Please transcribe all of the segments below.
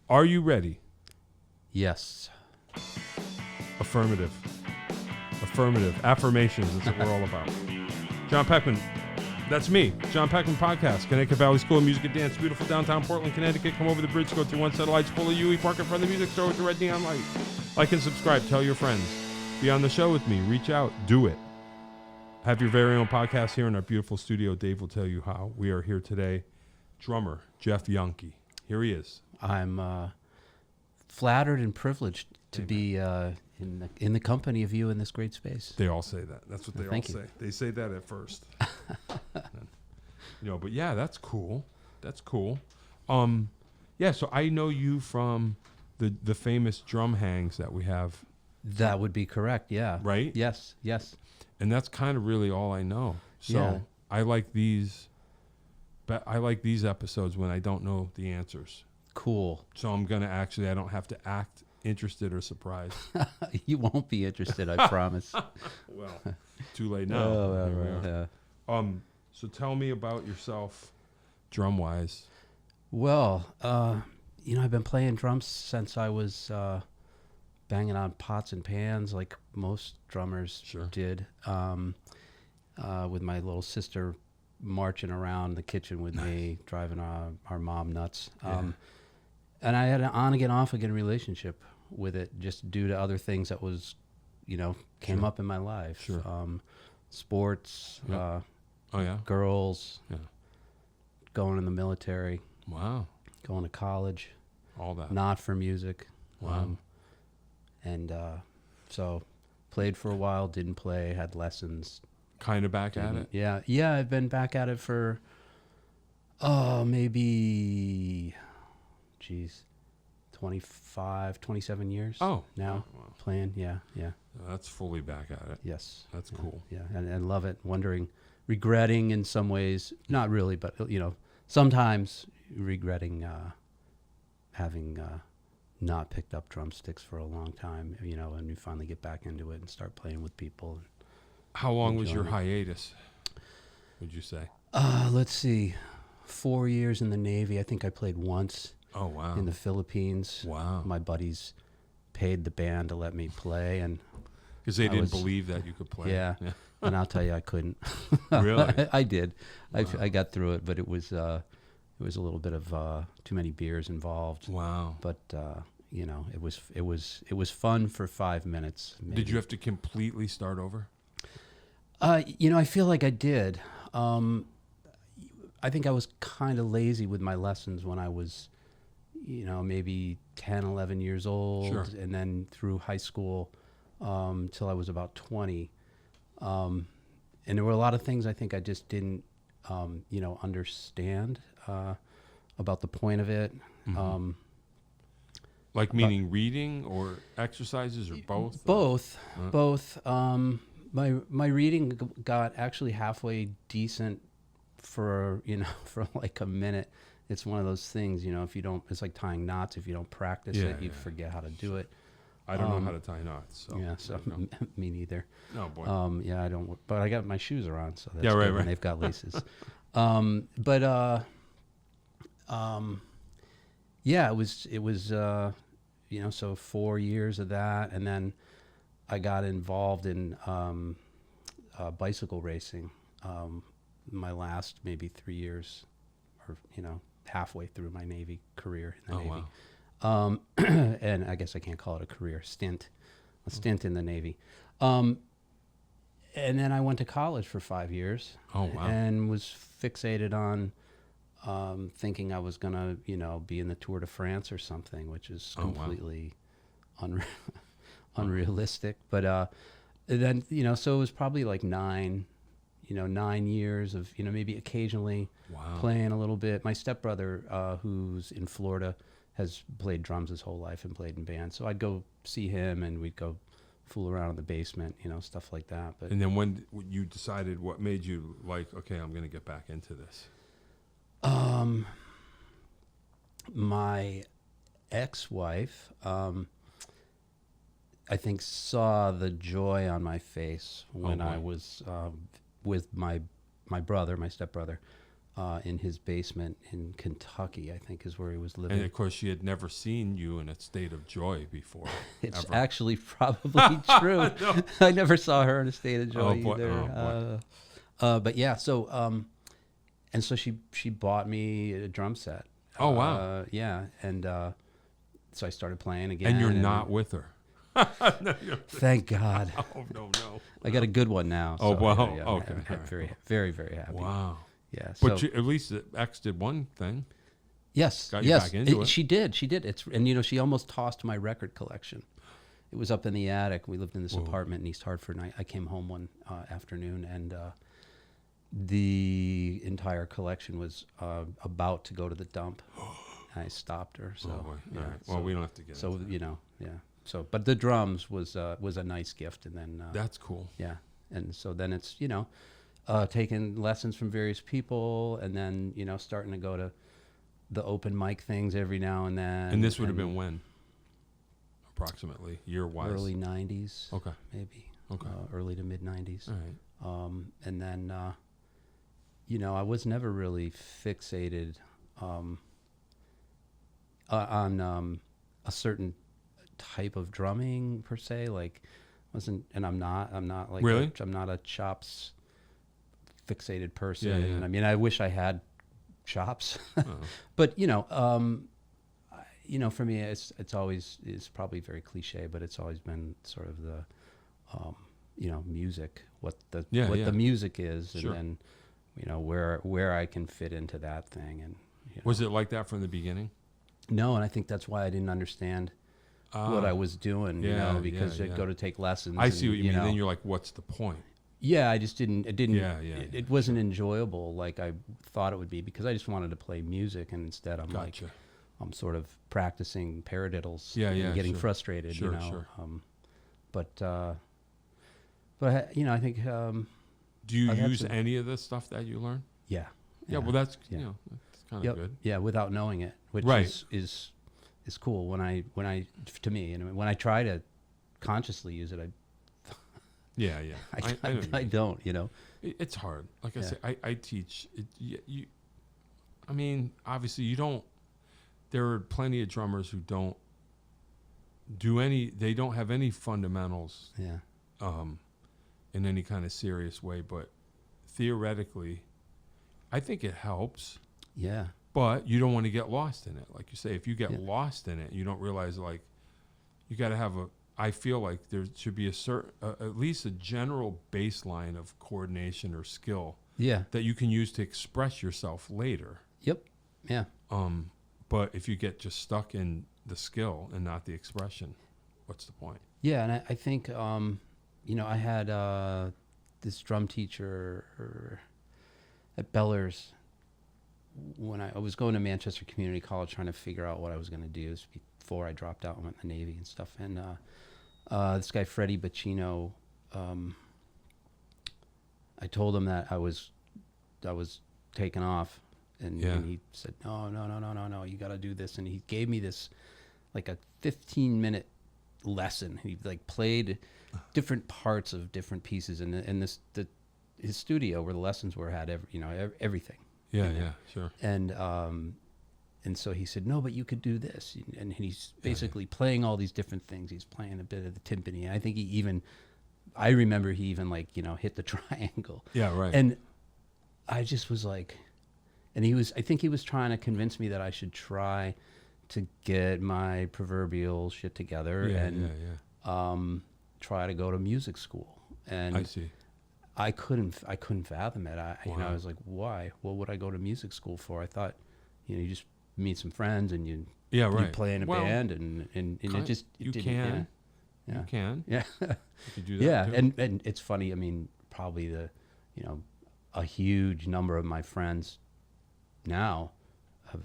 Are you ready? Yes. Affirmative. Affirmations. That's what we're all about. John Peckman. That's me. John Peckman Podcast. Connecticut Valley School of Music and Dance. Beautiful downtown Portland, Connecticut. Come over the bridge. Go through one set of lights. Pull a UE. Park in front of the music store with the red neon light. Like and subscribe. Tell your friends. Be on the show with me. Reach out. Do it. Have your very own podcast here in our beautiful studio. Dave will tell you how. We are here today. Drummer Jeff Jahnke. Here he is. I'm flattered and privileged to be in the company of you in this great space. They all say that. That's what they all Thank you. say. They say that at first. But yeah, that's cool. That's cool. Yeah, so I know you from the famous drum hangs that we have. That would be correct, yeah. Right? Yes. And that's kind of really all I know. So Yeah. I like these episodes when I don't know the answers. Cool. So I'm going to I don't have to act interested or surprised. You won't be interested, I promise. Well, too late now. Oh, yeah. So tell me about yourself, drum-wise. Well, I've been playing drums since I was banging on pots and pans like most drummers did, with my little sister marching around the kitchen with me, driving our mom nuts. And I had an on-again, off-again relationship with it just due to other things that was, came up in my life. Sure. Sports, Yep. girls, going in the military. Wow. Going to college. All that. Not for music. Wow. So played for a while, didn't play, had lessons. Kind of back at it? Yeah, I've been back at it for, maybe, 25, 27 years now. Wow. Playing, yeah. That's fully back at it. Yes. That's cool. Yeah, and love it. Regretting in some ways, not really, but, sometimes regretting having not picked up drumsticks for a long time, and you finally get back into it and start playing with people. How long was your hiatus, would you say? Let's see, 4 years in the Navy. I think I played once. Oh, wow. In the Philippines. Wow. My buddies paid the band to let me play, and because they didn't believe that you could play. Yeah. And I'll tell you, I couldn't. Really? I did. Wow. I got through it, but it was a little bit of too many beers involved. Wow. But it was fun for 5 minutes. Maybe. Did you have to completely start over? I feel like I did. I think I was kind of lazy with my lessons when I was, maybe 10, 11 years old. Sure. And then through high school till I was about 20. And there were a lot of things I think I just didn't, understand about the point of it. Mm-hmm. Like meaning reading or exercises or both? Both. My reading got actually halfway decent for like a minute. It's one of those things, if you don't, it's like tying knots. If you don't practice it, you forget how to do it. I don't know how to tie knots. So Me neither. Oh, boy. I don't, but I got my shoes are on, so that's right, good, right. and they've got laces. It was, so 4 years of that. And then I got involved in bicycle racing my last maybe 3 years, or halfway through my Navy career in the Navy. Wow. And I guess I can't call it a career, a stint in the Navy. And then I went to college for 5 years. Oh, wow. And was fixated on thinking I was gonna be in the Tour de France or something, which is completely unrealistic. But then so it was probably like 9 years of maybe occasionally playing a little bit. My stepbrother, who's in Florida, has played drums his whole life and played in bands. So I'd go see him, and we'd go fool around in the basement, stuff like that. But and then when you decided, what made you like, okay, I'm going to get back into this? My ex-wife, I think, saw the joy on my face when I was with my stepbrother, in his basement in Kentucky, I think is where he was living. And of course, she had never seen you in a state of joy before. It's ever. actually probably true. No. I never saw her in a state of joy boy. either. But yeah, so and so she bought me a drum set. Oh wow! Yeah, and so I started playing again. And you're not with her. No, thank God. Oh no. I got a good one now. Oh so, wow! yeah, Okay, I'm very, very, very happy. Wow. Yeah, But so, at least the X did one thing. yes, Got you yes, back into it. She did. It's and she almost tossed my record collection. It was up in the attic. We lived in this apartment in East Hartford. And I came home one afternoon, and the entire collection was about to go to the dump. I stopped her. So Boy. yeah, All right. Well, we don't have to get so into that. yeah. So, but the drums was a nice gift, and then That's cool. yeah, and so then it's taking lessons from various people, and then starting to go to the open mic things every now and then. And this would have been when? Approximately year-wise? Early 90s. Okay. Maybe. Okay. Early to mid 90s. All right. And then, I was never really fixated on a certain type of drumming per se. Like, I'm not like Really? I'm not a chops fixated person. Yeah. And I mean, I wish I had chops, Oh. but for me, it's always probably very cliche, but it's always been sort of the, music, what the music is, Sure. and then, where I can fit into that thing. And Was it like that from the beginning? no, and I think that's why I didn't understand what I was doing, because I'd go to take lessons. I see what you mean. know. Then you're like, what's the point? Yeah, I just didn't. It didn't. Yeah, It wasn't enjoyable like I thought it would be, because I just wanted to play music, and instead I'm like, Gotcha. I'm sort of practicing paradiddles. Yeah, and getting sure. frustrated. Sure, you know. sure. But I think. Do you I've had use some- any of the stuff that you learn? Yeah. Yeah, well, that's Yeah. that's kind of Yep. good. Yeah, without knowing it, which Right. is cool. When I to me, and when I try to consciously use it, Yeah. I know what you I mean. don't. It's hard. Like I Yeah. say, I teach. I mean, obviously, you don't. There are plenty of drummers who don't do any. They don't have any fundamentals Yeah. in any kind of serious way. But theoretically, I think it helps. Yeah. But you don't want to get lost in it. Like you say, if you get Yeah. lost in it, you don't realize, like, you got to have I feel like there should be a certain, at least a general baseline of coordination or skill Yeah. that you can use to express yourself later. Yep. Yeah. But if you get just stuck in the skill and not the expression, what's the point? Yeah, and I think I had this drum teacher at Bellers when I was going to Manchester Community College, trying to figure out what I was going to do. It was before I dropped out and went in the Navy and stuff. And this guy Freddie Bacino, I told him that I was taking off, and he said, no, you got to do this. And he gave me this like a 15-minute lesson. He like played different parts of different pieces, and his studio where the lessons were had everything. Yeah, sure. And so he said, no, but you could do this. And he's basically playing all these different things. He's playing a bit of the timpani. I think I remember he even hit the triangle. Yeah, right. And I just was like, and I think he was trying to convince me that I should try to get my proverbial shit together and try to go to music school. And I see. I couldn't fathom it. I was like, why? What would I go to music school for? I thought, you just meet some friends and you play in a band and it just you didn't. can. Yeah. You can. Yeah. You can do that. Yeah, too. and it's funny. I mean, probably a huge number of my friends now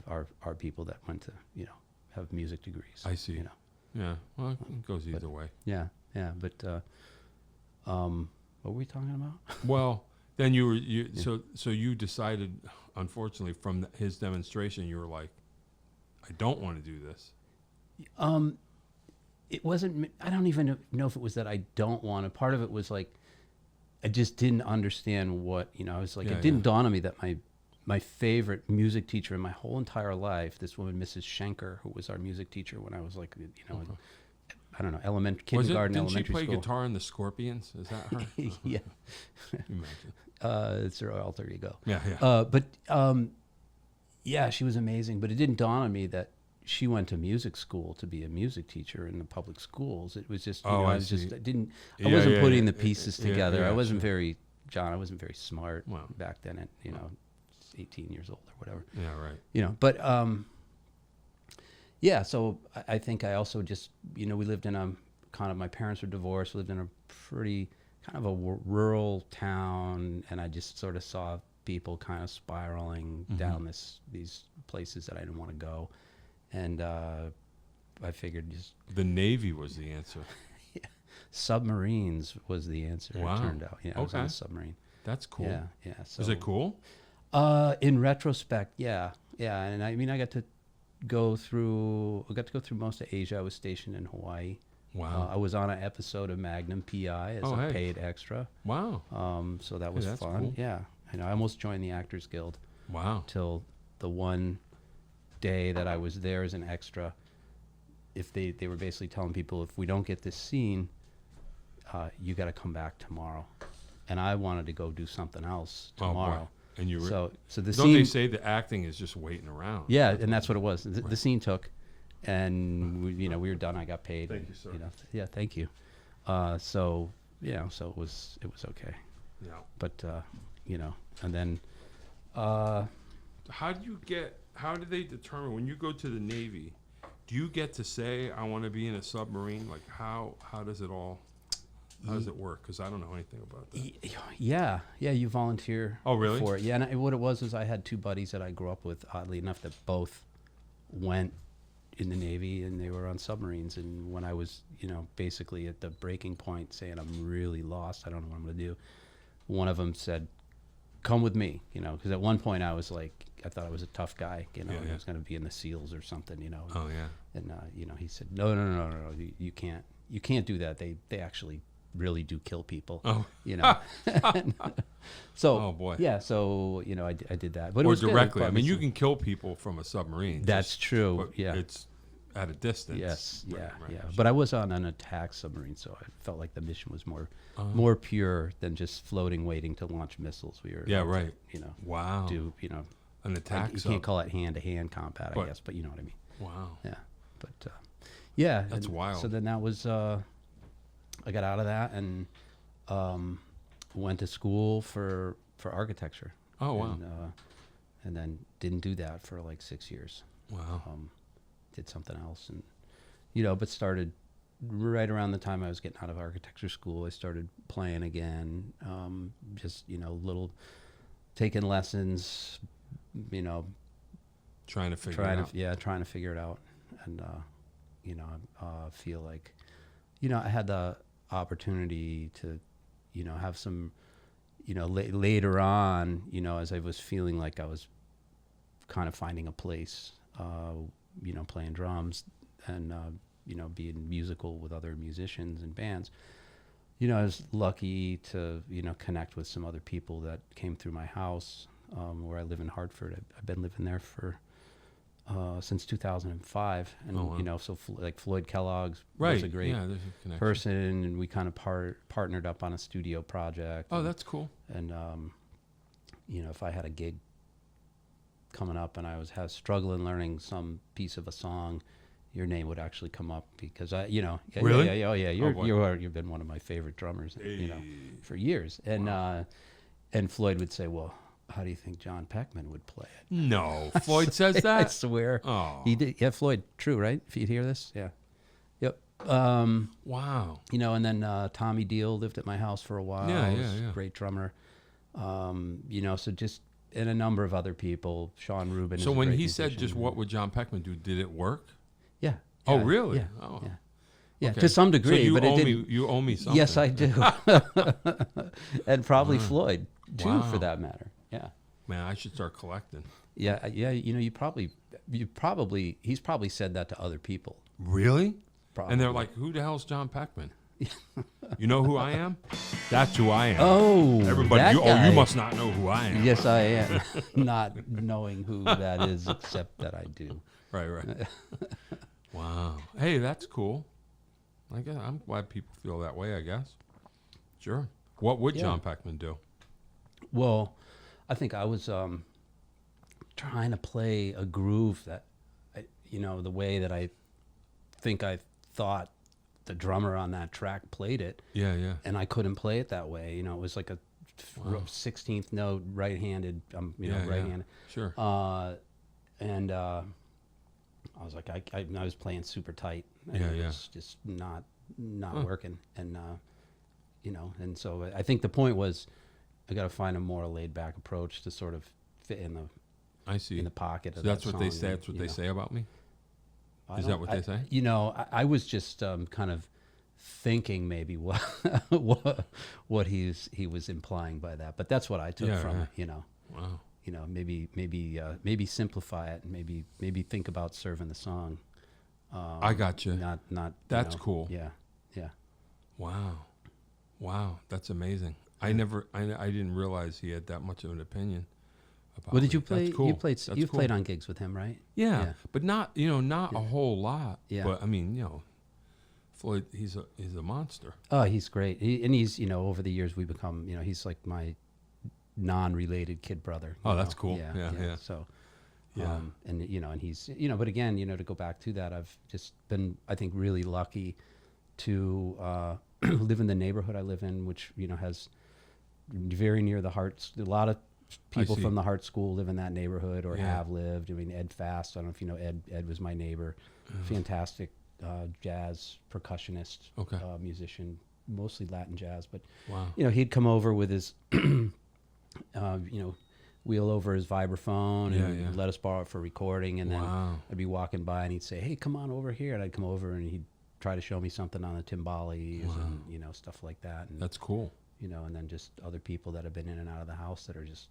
are people that went to have music degrees. I see. Yeah. Well, it goes either way. Yeah. But what were we talking about? Well, then so you decided, unfortunately, from his demonstration, you were like, I don't want to do this. It wasn't. I don't even know if it was that I don't want to. Part of it was like, I just didn't understand what I was like. It didn't dawn on me that my favorite music teacher in my whole entire life, this woman, Mrs. Schenker, who was our music teacher when I was like, I don't know, kindergarten, Didn't elementary she play school. guitar in the Scorpions? Is that her? Yeah. Imagine. It's her alter ego. Yeah, yeah. Yeah, she was amazing. But it didn't dawn on me that she went to music school to be a music teacher in the public schools. It was just, I wasn't putting the pieces together. Yeah, I wasn't very smart Wow. back then at, 18 years old or whatever. Yeah, right. But yeah, so I think I also just, we lived in my parents were divorced, we lived in a pretty kind of a rural town, and I just sort of saw people kind of spiraling down these places that I didn't want to go. And I figured just... The Navy was the answer. Yeah. Submarines was the answer, Wow. it turned out. Yeah, I was on a submarine. That's cool. Yeah. So, is it cool? In retrospect, yeah. And I got to go through most of Asia. I was stationed in Hawaii. Wow. I was on an episode of Magnum PI as a paid extra. Wow. So that was that's fun. Cool. Yeah. I almost joined the Actors Guild. Wow. Till the one day that I was there as an extra. If they were basically telling people, if we don't get this scene, you got to come back tomorrow. And I wanted to go do something else tomorrow. Oh, boy. And you were so the don't scene, they say the acting is just waiting around? Yeah, and that's what it was. The scene took, and we were done. I got paid. Thank you, sir. Yeah, thank you. So it was okay. Yeah. But and then how do they determine when you go to the Navy? Do you get to say I want to be in a submarine? Like how does it all? How does it work? Because I don't know anything about that. Yeah, you volunteer. Oh, really? For it. Yeah, and what it was is I had two buddies that I grew up with, oddly enough, that both went in the Navy, and they were on submarines. And when I was, basically at the breaking point, saying I'm really lost, I don't know what I'm going to do, one of them said, "Come with me," because at one point I was like, I thought I was a tough guy, I was going to be in the SEALs or something, Oh yeah. And he said, no, you can't do that. They actually really do kill people. Oh. So oh boy. Yeah, so I did that. But it or was directly. good. I mean, you can kill people from a submarine. That's true. But yeah. It's at a distance. Yes. Right, Yeah. But I was on an attack submarine, so I felt like the mission was more pure than just floating, waiting to launch missiles. We were right. Wow. Do an attack. You can't call it hand-to-hand combat, I guess, but you know what I mean. Wow. Yeah. But yeah. That's wild. So then that was I got out of that and went to school for architecture. Oh wow. And then didn't do that for like 6 years. Wow. Did something else, and but started right around the time I was getting out of architecture school. I started playing again, just little taking lessons, trying to figure it out. Trying to figure it out, and feel like I had the opportunity to have some later on, as I was feeling like I was kind of finding a place, playing drums and being musical with other musicians and bands. I was lucky to connect with some other people that came through my house, where I live in Hartford. I've been living there for since 2005, and oh, wow. So like Floyd Kellogg right. was a great there's a connection. person, and we kind of partnered up on a studio project. Oh, that's cool. And if I had a gig coming up and I was struggling learning some piece of a song, your name would actually come up because really? You've been one of my favorite drummers, for years. And wow. And Floyd would say, "Well, how do you think John Peckman would play it?" No, Floyd says that? I swear. Oh. He did. Yeah, Floyd. True, right? If you'd hear this. Yeah. Yep. Wow. And then Tommy Deal lived at my house for a while. Yeah. Great drummer. So just, and a number of other people. Sean Rubin. So when he said just what would John Peckman do, did it work? Yeah. Oh, really? Yeah. Oh. Yeah. Yeah, okay. to some degree. So but you owe me something. Yes, I do. And probably Floyd, too, wow. for that matter. Yeah. Man, I should start collecting. Yeah. He's probably said that to other people. Really? Probably. And they're like, who the hell's John Peckman? You know who I am? That's who I am. Oh, Everybody, that guy. you must not know who I am. Yes, I am. Not knowing who that is, except that I do. Right. Wow. Hey, that's cool. I'm glad people feel that way, I guess. Sure. What would John Peckman do? Well, I think I was trying to play a groove that, the way that I think I thought the drummer on that track played it. Yeah. And I couldn't play it that way. It was like a 16th note, right-handed, right-handed. Sure. And I was like, I was playing super tight. And it was just not working. And, and so I think the point was I got to find a more laid-back approach to sort of fit in the pocket so of that's that what they song. say. That's what they say about me. Is that what they say? I was just kind of thinking maybe what he was implying by that, but that's what I took from it. Wow. Maybe simplify it, and maybe think about serving the song. I got you. Not. That's cool. Yeah. Wow. That's amazing. I didn't realize he had that much of an opinion. Well, did you play? That's cool. You've played on gigs with him, right? Yeah. But not a whole lot. Yeah. But I mean, Floyd, he's a monster. Oh, he's great. He's over the years we've become, he's like my non-related kid brother. Oh, that's cool. Yeah. So, yeah. And he's, but again, to go back to that, I've just been, I think, really lucky to live in the neighborhood I live in, which has very near the Hart. A lot of people from the Hart School live in that neighborhood or have lived. I mean, Ed Fast, I don't know if you know Ed. Ed was my neighbor. Fantastic jazz percussionist, musician, mostly Latin jazz. But, wow. He'd come over with his, wheel over his vibraphone and let us borrow it for recording. And then I'd be walking by and he'd say, hey, come on over here. And I'd come over and he'd try to show me something on the timbales and, stuff like that. And, that's cool. And then just other people that have been in and out of the house that are just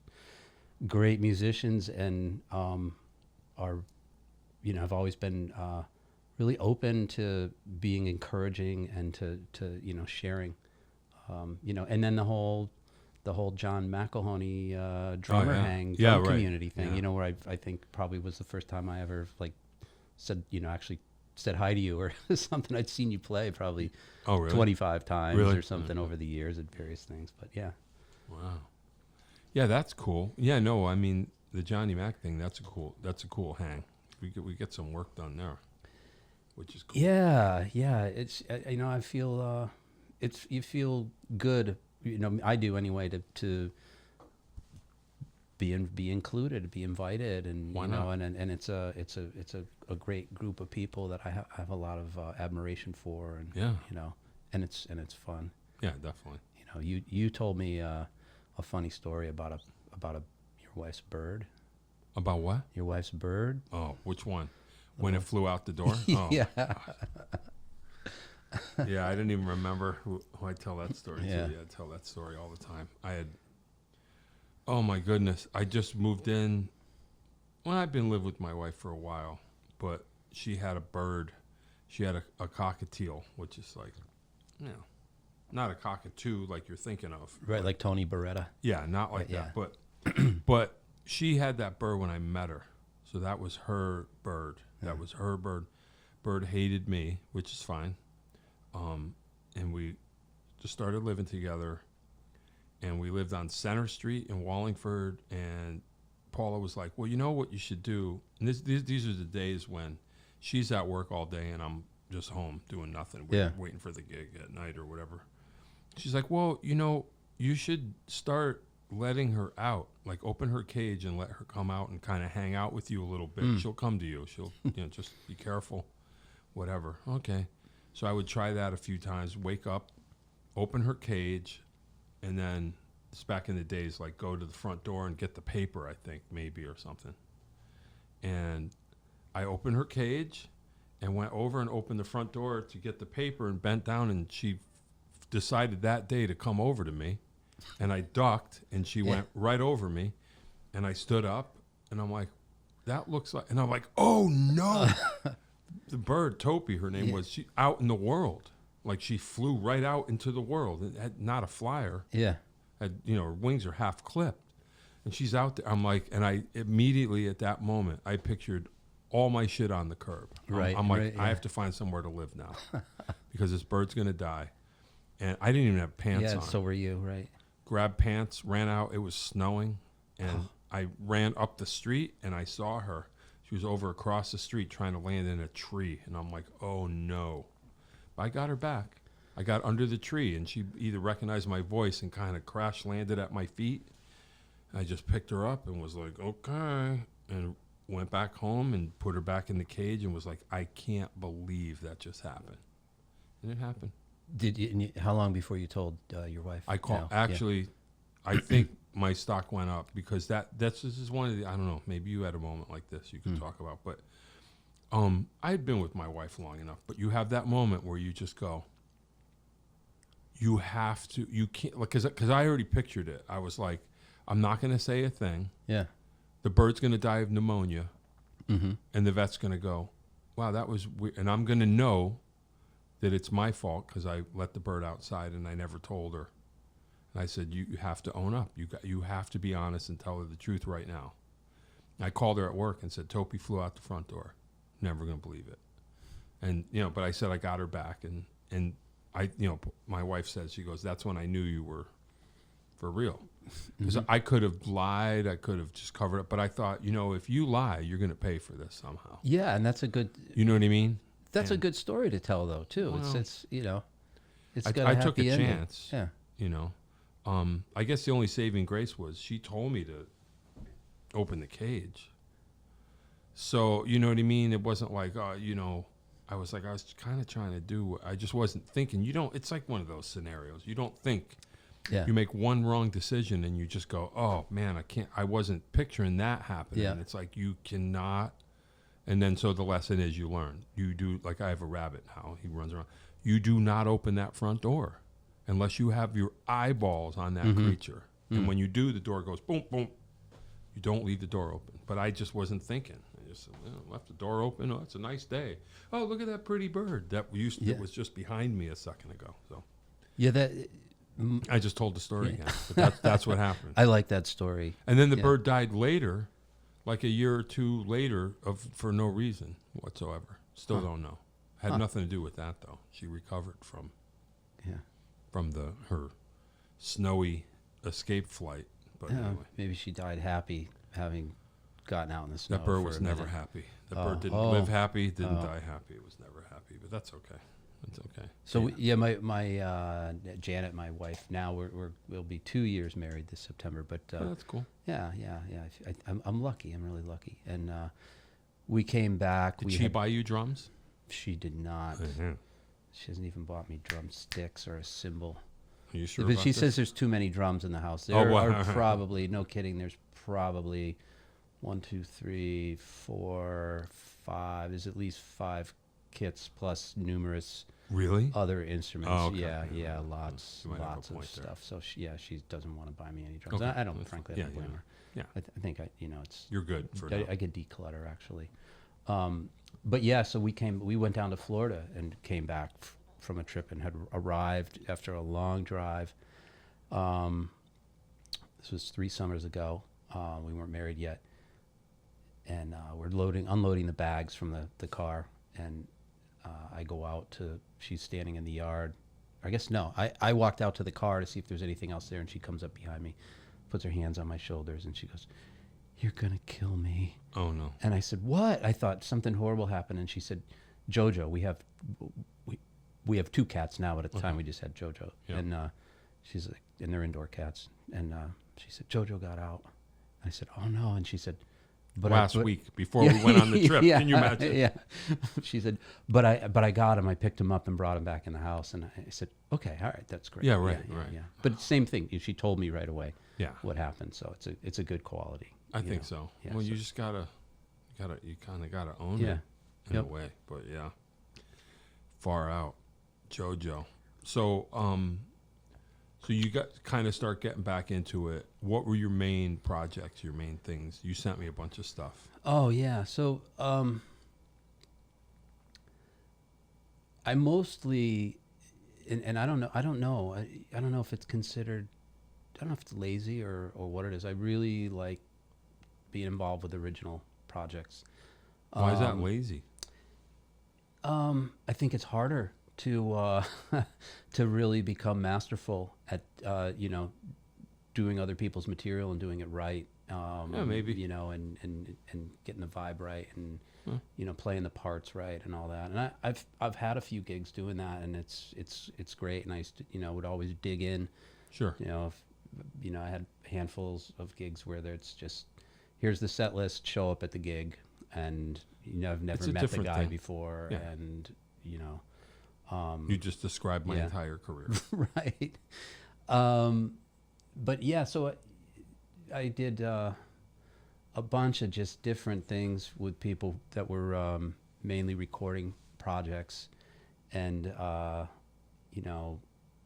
great musicians and are, have always been really open to being encouraging and to sharing, and then the whole John McElhoney drummer hang drum community thing, where I think probably was the first time I ever said, actually said hi to you or something. I'd seen you play probably 25 times or something over the years at various things, but yeah. Wow. Yeah, that's cool. Yeah, no, I mean the Johnny Mac thing, that's a cool hang. We get some work done there, which is cool. Yeah. It's I feel you feel good. I do anyway to be included, be invited, and why not? And it's a great group of people that I have a lot of admiration for, and and it's fun. Yeah, definitely. You told me a funny story about your wife's bird. About what? Your wife's bird. Oh, which one? When it flew out the door? Oh. Yeah. Yeah, I didn't even remember who I tell that story to. Yeah. Yeah, I tell that story all the time. Oh my goodness, I just moved in. Well, I've been living with my wife for a while, but she had a bird. She had a cockatiel, which is like, not a cockatoo like you're thinking of. Right, like Tony Beretta. Yeah, not like that. But she had that bird when I met her. So that was her bird. That was her bird. Bird hated me, which is fine. And we just started living together. And we lived on Center Street in Wallingford. And Paula was like, well, you know what you should do? And these are the days when she's at work all day and I'm just home doing nothing, waiting for the gig at night or whatever. She's like, well, you should start letting her out, like open her cage and let her come out and kind of hang out with you a little bit. She'll come to you. She'll, just be careful, whatever. Okay. So I would try that a few times, wake up, open her cage, and then it's back in the days, like go to the front door and get the paper, I think, maybe, or something. And I opened her cage and went over and opened the front door to get the paper and bent down, and she decided that day to come over to me. And I ducked, and she went right over me. And I stood up, and I'm like, that looks like... And I'm like, oh, no. The bird, Topi, her name was, she out in the world. like she flew right out into the world. It had not a flyer. Yeah. Had, her wings are half clipped. And she's out there. I'm like, and I immediately at that moment, I pictured all my shit on the curb. Right. I'm like, right, I have to find somewhere to live now because this bird's going to die. And I didn't even have pants on. Yeah, so were you, right? Grabbed pants, ran out. It was snowing. And I ran up the street and I saw her. She was over across the street trying to land in a tree. And I'm like, oh no. But I got her back. I got under the tree and she either recognized my voice and kind of crash landed at my feet. I just picked her up and was like, okay, and went back home and put her back in the cage and was like, I can't believe that just happened. And it happened. Did you, how long before you told your wife? I called. No. Actually, I think my stock went up because this is one of the, I don't know, maybe you had a moment like this you could talk about, but I had been with my wife long enough, but you have that moment where you just go, you have to, you can't, like, because I already pictured it. I was like, I'm not going to say a thing. Yeah. The bird's going to die of pneumonia. Mm-hmm. And the vet's going to go, wow, that was weird. And I'm going to know that it's my fault because I let the bird outside and I never told her. And I said, you have to own up. You have to be honest and tell her the truth right now. I called her at work and said, Topi flew out the front door. Never going to believe it. And, but I said I got her back. And I, my wife says, she goes, that's when I knew you were for real. Because I could have lied, I could have just covered it, but I thought, if you lie, you're going to pay for this somehow. Yeah, and that's a good. You know what I mean? That's a good story to tell, though, too. Well, it's got I took a ending. chance. Yeah. I guess the only saving grace was she told me to open the cage. So you know what I mean? It wasn't like, I was kind of trying to do. I just wasn't thinking. It's like one of those scenarios. You don't think. Yeah. You make one wrong decision and you just go, oh man, I wasn't picturing that happening. Yeah. It's like you cannot. And then so the lesson is you learn. You do, like I have a rabbit now, he runs around. You do not open that front door unless you have your eyeballs on that creature. And when you do, the door goes boom, boom. You don't leave the door open. But I just wasn't thinking. I just left the door open. Oh, it's a nice day. Oh, look at that pretty bird that was just behind me a second ago. So Yeah, I just told the story again, but that's what happened. I like that story. And then the bird died later, like a year or two later, for no reason whatsoever. Still don't know. Had nothing to do with that though. She recovered from her snowy escape flight. But anyway, Maybe she died happy having gotten out in the snow. that bird was for a never minute. happy. The bird didn't live happy, didn't die happy. It was never happy. But that's okay. It's okay. So my Janet, my wife, now we'll be 2 years married this September. But that's cool. Yeah. I'm lucky. I'm really lucky. And we came back. Did she buy you drums? She did not. Mm-hmm. She hasn't even bought me drumsticks or a cymbal. Are you sure? But about she this? says there's too many drums in the house. There are probably, no kidding, there's probably 1, 2, 3, 4, 5. There's at least 5 kits plus numerous Really? other instruments. Oh, okay. Yeah, lots You might have a of point stuff. there. So she doesn't want to buy me any drums. Okay. I don't, frankly, I don't blame her. Yeah. I think it's. You're good for now. I could declutter actually. But yeah, so we went down to Florida and came back from a trip and had arrived after a long drive. This was 3 summers ago. We weren't married yet. And we're unloading the bags from the car. And I go out she's standing in the yard. I guess no, I walked out to the car to see if there's anything else there. And she comes up behind me, puts her hands on my shoulders, and she goes, "You're going to kill me." Oh, no. And I said, "What?" I thought something horrible happened. And she said, "Jojo, we have 2 cats now. But at the time, we just had Jojo." Yeah. And she's like, and they're indoor cats. And she said, "Jojo got out." I said, "Oh no." And she said, Last week before we went on the trip. Yeah, Can you imagine? Yeah. She said, but I got him. I picked him up and brought him back in the house. And I said, "Okay, all right, that's great." Yeah, right. Yeah. But same thing. She told me right away. Yeah. What happened? So it's a good quality. I think so. Yeah, Well, so- you just you kind of gotta own it in a way. But yeah, far out, JoJo. So so you kind of start getting back into it. What were your main projects? Your main things? You sent me a bunch of stuff. Oh yeah. So I mostly, and I don't know. I don't know. I don't know if it's considered. I don't know if it's lazy or what it is. I really like being involved with original projects. Why is that lazy? I think it's harder to to really become masterful at doing other people's material and doing it right. Yeah, maybe. And getting the vibe right and playing the parts right and all that. And I've had a few gigs doing that, and it's great. And I used to, would always dig in. Sure. I had handfuls of gigs where it's just, here's the set list, show up at the gig, and I've never met the guy before, and you just described my entire career. Right. But yeah, so I did a bunch of just different things with people that were mainly recording projects, and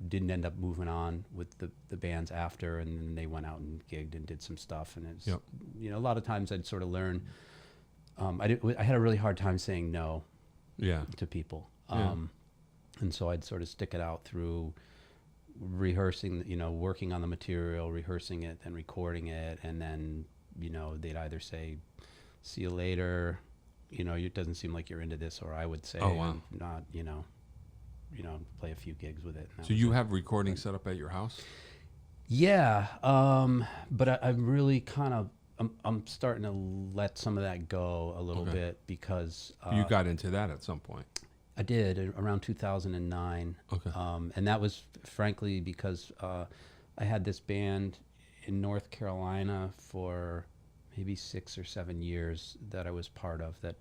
didn't end up moving on with the bands after, and then they went out and gigged and did some stuff, and it's a lot of times I'd sort of learn. I had a really hard time saying no to people, and so I'd sort of stick it out through rehearsing, working on the material, rehearsing it, then recording it, and then they'd either say, "See you later," it doesn't seem like you're into this, or I would say, "Oh wow, not," play a few gigs with it. So you have recording set up at your house? Yeah, but I'm really kind of I'm starting to let some of that go a little bit, because you got into that at some point. I did around 2009. Okay. And that was frankly because I had this band in North Carolina for maybe 6 or 7 years that I was part of. That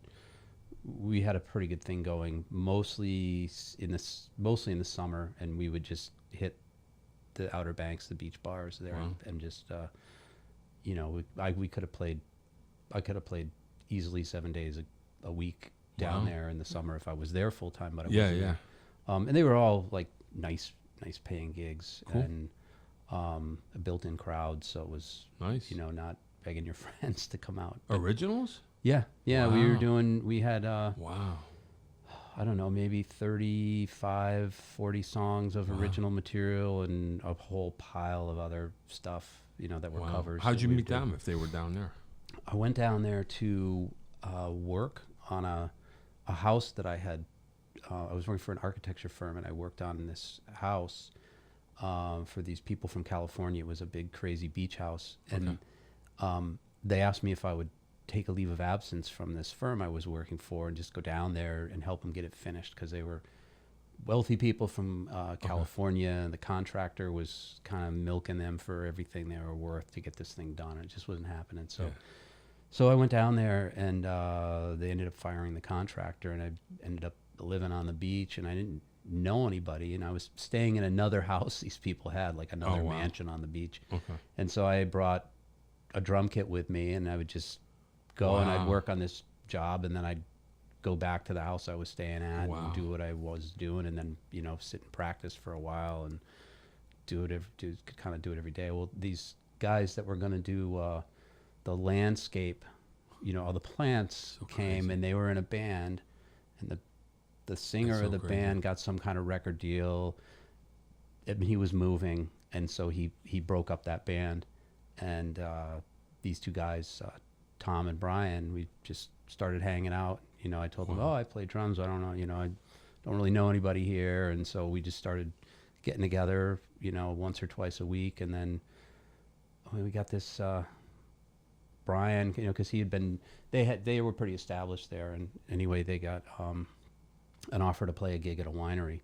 we had a pretty good thing going, mostly in the summer, and we would just hit the Outer Banks, the beach bars there, and just we could have played. I could have played easily 7 days a week down there in the summer if I was there full time, but I wasn't there. And they were all like nice paying gigs, and a built-in crowd, so it was nice. Not begging your friends to come out. Originals? Yeah. We had wow. I don't know, maybe 35, 40 songs of original material, and a whole pile of other stuff, that were covers. How'd you meet them if they were down there? I went down there to work on a house that I had. I was working for an architecture firm, and I worked on this house for these people from California. It was a big, crazy beach house. And they asked me if I would take a leave of absence from this firm I was working for and just go down there and help them get it finished, because they were wealthy people from California, and the contractor was kind of milking them for everything they were worth to get this thing done. It just wasn't happening. So I went down there, and they ended up firing the contractor, and I ended up living on the beach, and I didn't know anybody, and I was staying in another house these people had, like another mansion on the beach. And so I brought a drum kit with me, and I would just go and I'd work on this job, and then I'd go back to the house I was staying at and do what I was doing, and then sit and practice for a while and do it every day. Well, these guys that were going to do the landscape, all the plants came, and they were in a band, and the singer of the band got some kind of record deal. He was moving, and so he broke up that band, and these two guys, Tom and Brian, we just started hanging out. I told them, I play drums. I don't know, I don't really know anybody here, and so we just started getting together, once or twice a week, and then we got this. Brian, because he had been, they were pretty established there, and anyway, they got an offer to play a gig at a winery,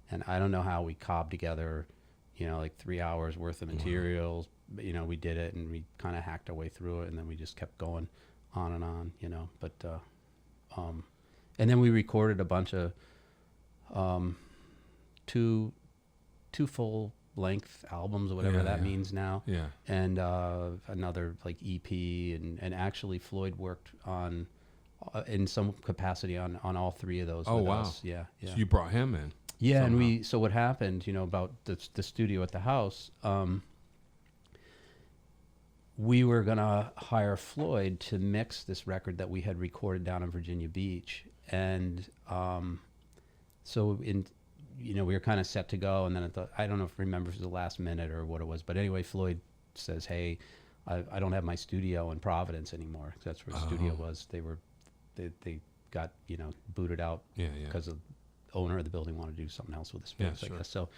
and I don't know how we cobbed together, like 3 hours worth of materials. We did it, and we kind of hacked our way through it, and then we just kept going on and on, But and then we recorded a bunch of two full length albums, or whatever that means now. Yeah. And another like EP, and actually Floyd worked on in some capacity on all three of those. Oh wow. Us. Yeah. So you brought him in. Yeah, somehow. And so what happened, about the studio at the house, we were gonna hire Floyd to mix this record that we had recorded down in Virginia Beach, and so we were kind of set to go, and then I don't know if remember if it was the last minute or what it was, but anyway, Floyd says, "Hey, I don't have my studio in Providence anymore." That's where the studio was. They got booted out because the owner of the building wanted to do something else with the space, I guess. So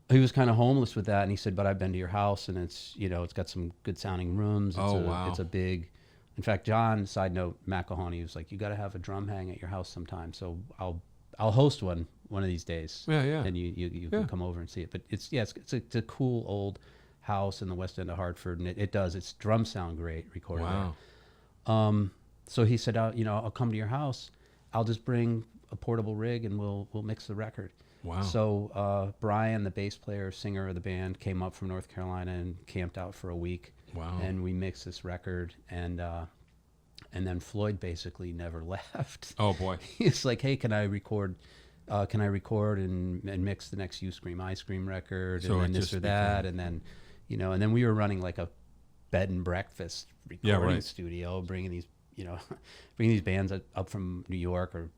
he was kind of homeless with that, and he said, "But I've been to your house, and it's it's got some good sounding rooms. It's a big." In fact, John, side note, McElhoney was like, "You got to have a drum hang at your house sometime. So I'll host one of these days. And you can come over and see it." But it's a cool old house in the West End of Hartford, and its drums sound great recorded there. So he said, I'll come to your house. I'll just bring a portable rig and we'll mix the record. Wow. So Brian, the bass player, singer of the band, came up from North Carolina and camped out for a week. Wow. And we mixed this record, and then Floyd basically never left. Oh boy. He's like, "Hey, can I record and mix the next You Scream, I Scream record, So and then this or that," and then and then we were running like a bed and breakfast recording studio, bringing these bands up from New York or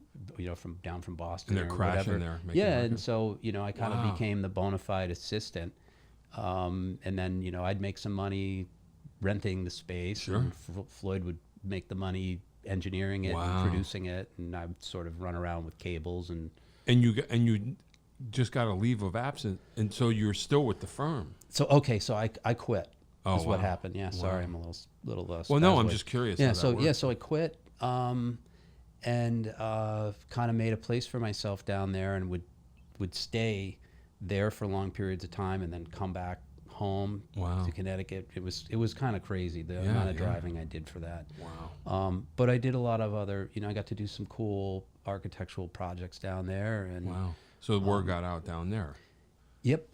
down from Boston, and they're or crashing whatever. there. And so I kind of became the bona fide assistant, and then I'd make some money renting the space, and Floyd would make the money engineering it and producing it, and I would sort of run around with cables and you just got a leave of absence, and so you're still with the firm. So I quit. Is what happened. Yeah, sorry, I'm a little well, no, I'm just curious. Yeah, so I quit, and kind of made a place for myself down there, and would stay there for long periods of time, and then come back home to Connecticut. It was kind of crazy, the amount of driving I did for that. Wow. But I did a lot of other, I got to do some cool architectural projects down there, and so the word got out down there. Yep.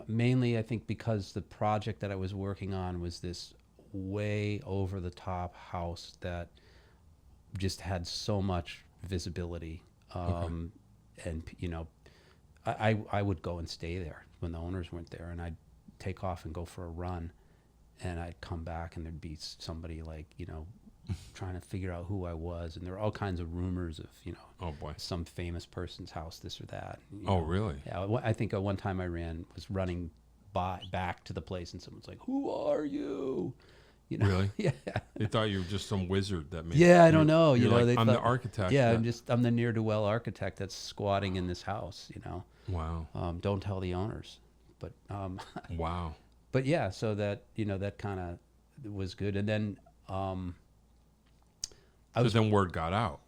Mainly, I think because the project that I was working on was this way over the top house that just had so much visibility, and I would go and stay there when the owners weren't there, and I'd take off and go for a run, and I'd come back and there'd be somebody like trying to figure out who I was, and there were all kinds of rumors of oh boy, some famous person's house, this or that. Really? Yeah, I think one time I was running back to the place, and someone's like, "Who are you?" Really? Yeah. They thought you were just some wizard that made. Yeah, I don't know. You're like, they I'm thought, the architect. Yeah, I'm the ne'er-do-well architect that's squatting in this house. Wow. Don't tell the owners, but wow. But yeah, so that that kind of was good, and then then word got out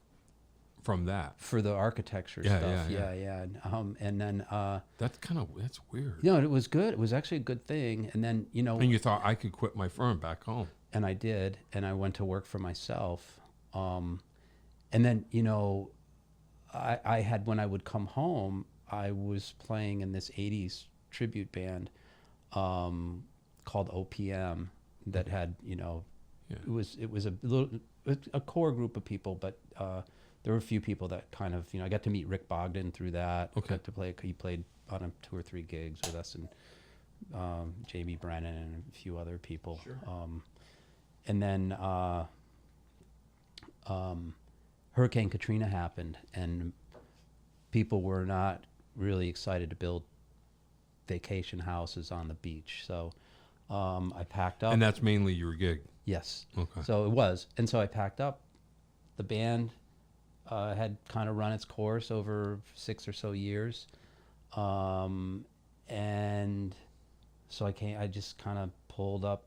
from that for the architecture stuff. Yeah. And then that's weird. It was good. It was actually a good thing. And then and you thought I could quit my firm back home, and I did, and I went to work for myself. And then I had, when I would come home, I was playing in this '80s tribute band called OPM that had it was a core group of people, but there were a few people that kind of I got to meet Rick Bogdan through that. Okay. Got to play. He played on 2 or 3 gigs with us, and Jamie Brennan and a few other people. Sure. And then Hurricane Katrina happened, and people were not really excited to build vacation houses on the beach. So I packed up. And that's mainly your gig. Yes. Okay. So it was. And so I packed up. The band had kind of run its course over 6 or so years. And so I just kind of pulled up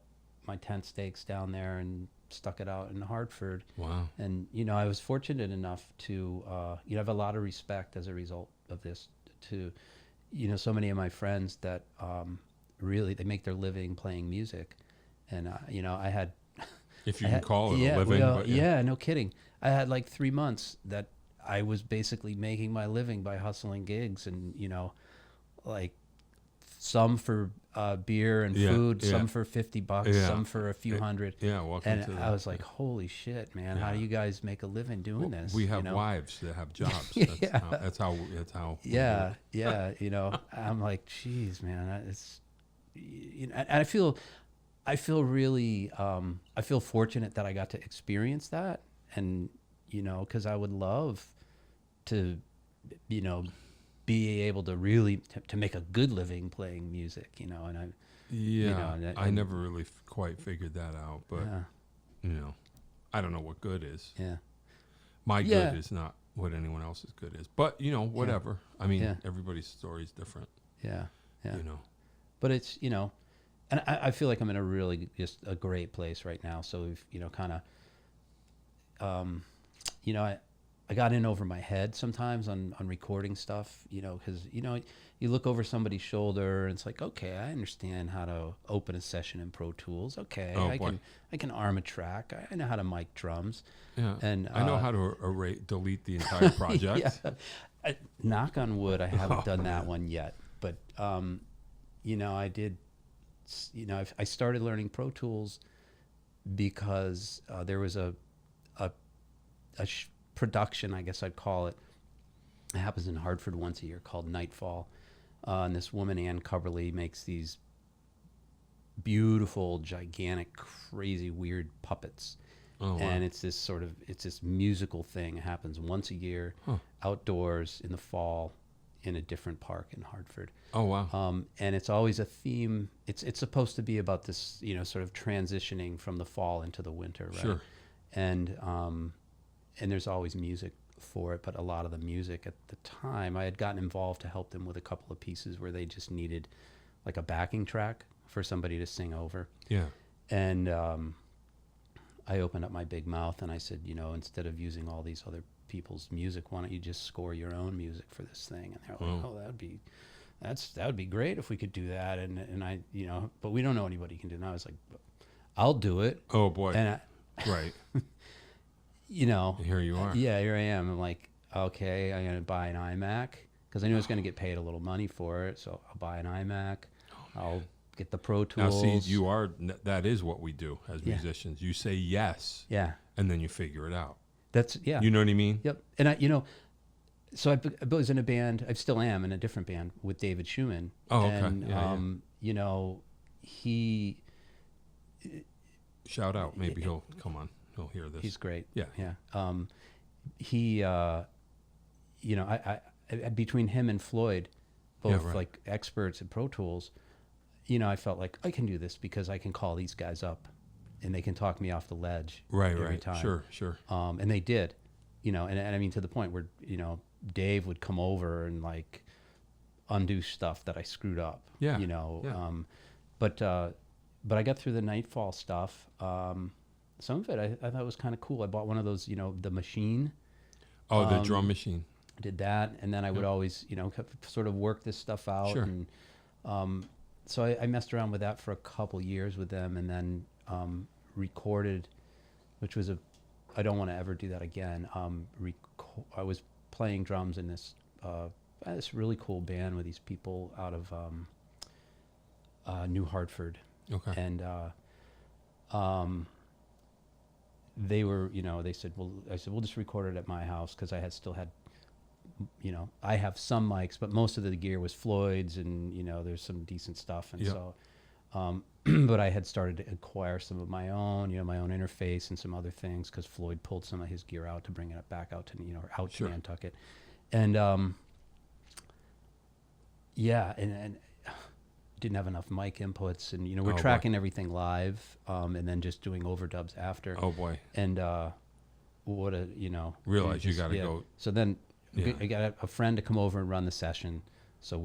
my tent stakes down there and stuck it out in Hartford. Wow. And, I was fortunate enough to, I have a lot of respect as a result of this to, so many of my friends that really, they make their living playing music. And, I had... If you can call it a living. But no kidding. I had like 3 months that I was basically making my living by hustling gigs, and, like some for beer and food, some for $50, some for a few hundred. Yeah, welcome and to that. I was like, holy shit, man, how do you guys make a living doing this? We have wives that have jobs. That's how. Yeah. I'm like, geez, man, it's, and I feel really, I feel fortunate that I got to experience that, and because I would love to, be able to really to make a good living playing music, and I. Yeah, I never really quite figured that out, but I don't know what good is. Yeah. My good is not what anyone else's good is, but whatever. I mean, everybody's story is different. Yeah. Yeah. But it's, and I feel like I'm in a really just a great place right now. So we've, kind of, I got in over my head sometimes on recording stuff, because, you look over somebody's shoulder and it's like, okay, I understand how to open a session in Pro Tools. Okay, I can arm a track. I know how to mic drums. Yeah, and I know how to delete the entire project. Knock on wood, I haven't done that one yet. But, I did, I started learning Pro Tools because there was a production, I guess I'd call it. It happens in Hartford once a year called Nightfall. And this woman, Ann Coverly, makes these beautiful, gigantic, crazy, weird puppets. Oh, wow. And it's this musical thing. It happens once a year, outdoors in the fall, in a different park in Hartford. Oh, wow. And it's always a theme. It's supposed to be about this, sort of transitioning from the fall into the winter, right? Sure. And there's always music for it, but a lot of the music at the time, I had gotten involved to help them with a couple of pieces where they just needed like a backing track for somebody to sing over. Yeah. And I opened up my big mouth and I said, instead of using all these other people's music, why don't you just score your own music for this thing? And they're like, oh, that would be great if we could do that. And I, but we don't know anybody can do it. And I was like, I'll do it. Oh boy. And right. Here you are. Yeah, here I am. I'm like, okay, I'm going to buy an iMac because I knew I was going to get paid a little money for it. So I'll buy an iMac. I'll get the Pro Tools. Now, see, that is what we do as musicians. You say yes. Yeah. And then you figure it out. Yeah. You know what I mean? Yep. And so I was in a band, I still am in a different band with David Schumann. Oh, okay. And, he... Shout out. Maybe he'll come on. He'll hear this. He's great. Yeah. Yeah. He, I between him and Floyd, both like experts at Pro Tools, I felt like I can do this because I can call these guys up and they can talk me off the ledge every time. Sure. And they did, and I mean, to the point where, Dave would come over and like undo stuff that I screwed up, but I got through the Nightfall stuff. Some of it I thought was kind of cool. I bought one of those, the machine. Oh, the drum machine. Did that, and then I would always, sort of work this stuff out. Sure. And so I messed around with that for a couple years with them, and then recorded, which was I don't want to ever do that again. I was playing drums in this really cool band with these people out of New Hartford. Okay. And they were, they said, I said, we'll just record it at my house because I still had, I have some mics, but most of the gear was Floyd's and, there's some decent stuff. And so, but I had started to acquire some of my own, my own interface and some other things because Floyd pulled some of his gear out to bring it back out to, out to Nantucket. And, and didn't have enough mic inputs, and we're tracking everything live, and then just doing overdubs after. Oh boy! And what a realize you got to go. So then I got a friend to come over and run the session, so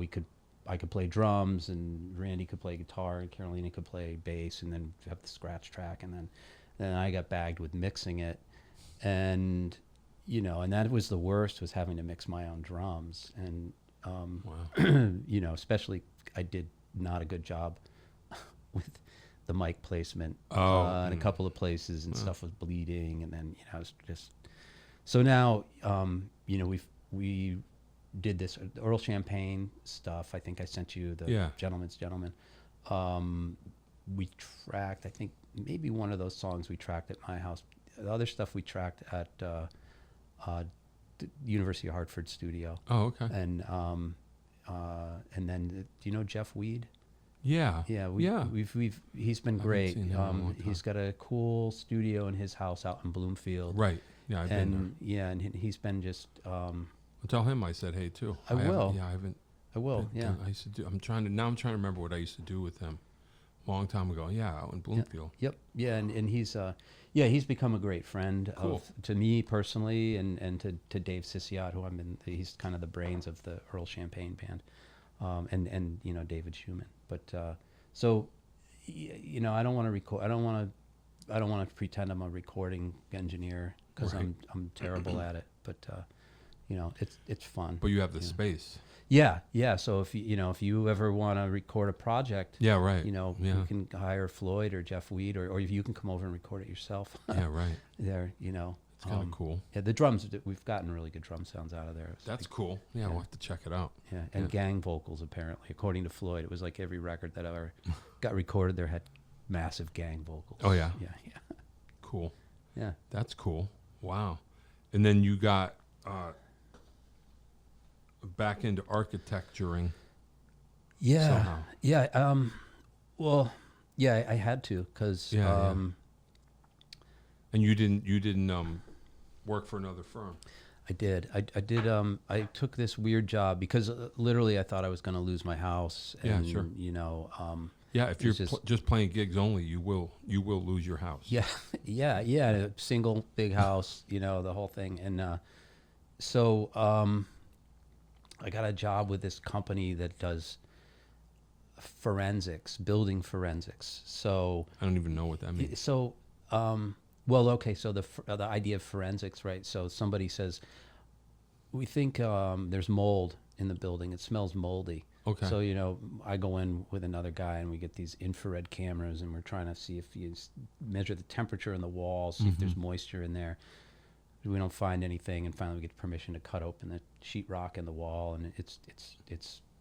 I could play drums, and Randy could play guitar, and Carolina could play bass, and then have the scratch track, and then I got bagged with mixing it, and and that was the worst, was having to mix my own drums, and especially I did not a good job with the mic placement in a couple of places, and stuff was bleeding, and then it was just so now we did this Earl Champagne stuff. I think I sent you the Gentleman's Gentleman. We tracked, I think maybe one of those songs we tracked at my house. The other stuff we tracked at the University of Hartford studio. Oh, okay. And then, do you know Jeff Weed? Yeah. He's been great. He's got a cool studio in his house out in Bloomfield. Right. Yeah, I've been there. Yeah, and he's been just. Tell him I said hey too. I will. Yeah, I haven't. I will. Yeah. I used to do. I'm trying to remember what I used to do with him. Long time ago. Yeah, out in Bloomfield. Yep. Yeah, and he's become a great friend Cool. to me personally, and to Dave Sisiot, who he's kind of the brains of the Earl Champagne band, and David Schumann. But so, I don't want to record. I don't want to pretend I'm a recording engineer because Right. I'm terrible at it. But it's fun. But you have the space. Yeah. So if you ever want to record a project, Yeah, right. you can hire Floyd or Jeff Weed, or if you can come over and record it yourself. Yeah, right. There, It's kind of cool. Yeah, the drums, we've gotten really good drum sounds out of there. That's cool. Yeah, we'll have to check it out. Yeah, and gang vocals apparently, according to Floyd, it was like every record that ever got recorded there had massive gang vocals. Oh yeah. Yeah. Cool. Yeah. That's cool. Wow. And then you got back into architecturing. Yeah. Somehow. Yeah. Well, yeah, I had to because. And you didn't work for another firm. I did. I did. I took this weird job because literally I thought I was going to lose my house. And, Yeah, sure. Yeah, if you're just playing gigs only, you will lose your house. Yeah. A single big house, the whole thing. And so I got a job with this company that does forensics, building forensics. So I don't even know what that means. So, okay. So the idea of forensics, right? So somebody says, we think there's mold in the building. It smells moldy. Okay. So, I go in with another guy and we get these infrared cameras and we're trying to see if you measure the temperature in the walls, see if there's moisture in there. We don't find anything, and finally we get permission to cut open the sheetrock in the wall, and it's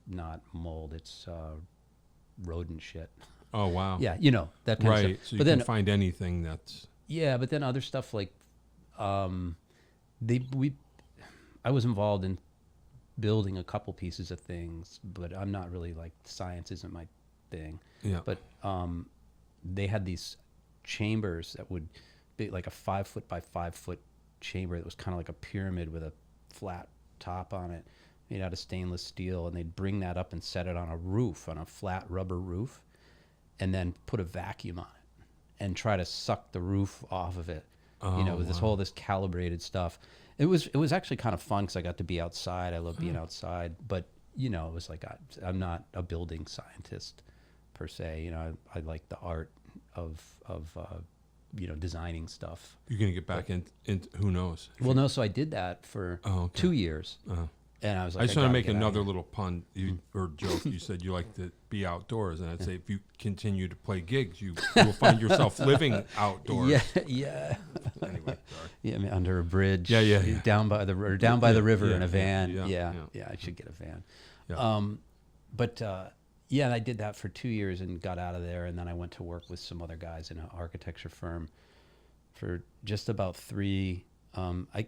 not mold, it's rodent shit. Oh wow. Yeah, that kind of right. stuff. So you but can then find anything that's. Yeah, but then other stuff like, I was involved in building a couple pieces of things, but I'm not really like science isn't my thing. Yeah. But they had these chambers that would be like a 5 foot by 5 foot chamber that was kind of like a pyramid with a flat top on it, made out of stainless steel, and they'd bring that up and set it on a roof, on a flat rubber roof, and then put a vacuum on it and try to suck the roof off of it. With this calibrated stuff. It was actually kind of fun because I got to be outside. I love being outside, but it was like I'm not a building scientist per se. I like the art of designing stuff. You're gonna get back in who knows? Well, no. So I did that for 2 years, and I was like, I just want to make another little pun or joke. You said you like to be outdoors, and I'd say if you continue to play gigs, you will find yourself living outdoors. Yeah. Anyway, sorry. Yeah, I mean, under a bridge. Yeah. Down by the river in a van. Yeah. I should get a van. Yeah. And I did that for 2 years and got out of there, and then I went to work with some other guys in an architecture firm for just about 3. I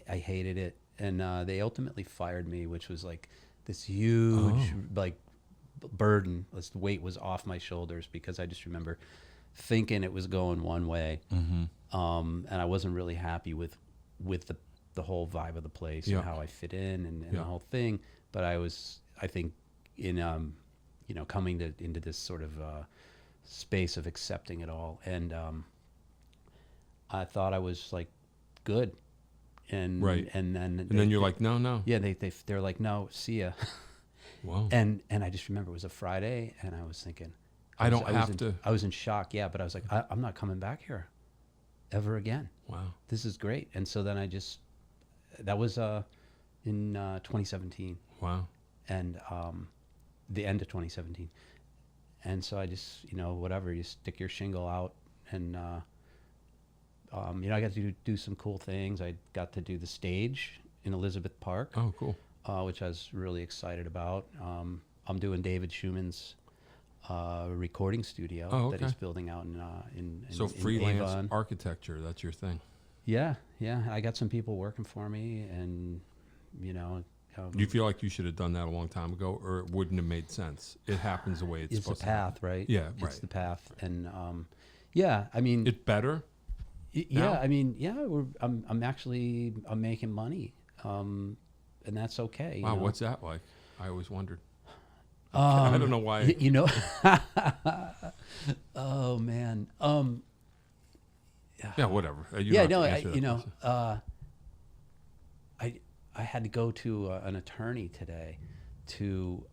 hated it, and they ultimately fired me, which was like this huge burden. This weight was off my shoulders because I just remember thinking it was going one way, and I wasn't really happy with the whole vibe of the place and how I fit in and the whole thing. But I think in coming into this sort of space of accepting it all, and I thought I was like good, and then you're like no. Yeah, they're like, no, see ya. Wow. And I just remember it was a Friday, and I was thinking, I was in shock, yeah, but I was like, I'm not coming back here ever again. Wow. This is great. And so then that was in 2017. Wow. And the end of 2017. And so I just, whatever, you stick your shingle out, and I got to do some cool things. I got to do the stage in Elizabeth Park. Oh, cool. Which I was really excited about. I'm doing David Schumann's recording studio that he's building out in so freelance Avon. Architecture, that's your thing. Yeah. I got some people working for me, and Do you feel like you should have done that a long time ago, or it wouldn't have made sense? It happens the way it's supposed to happen. It's the path, right? Yeah, it's the path, and I mean, it's better. Yeah, I mean, I'm making money. and that's okay. Wow, you know? what's that like? I always wondered. I don't know why. You know, oh man. Yeah, whatever. You Yeah, don't no, have to answer that question. I had to go to an attorney today to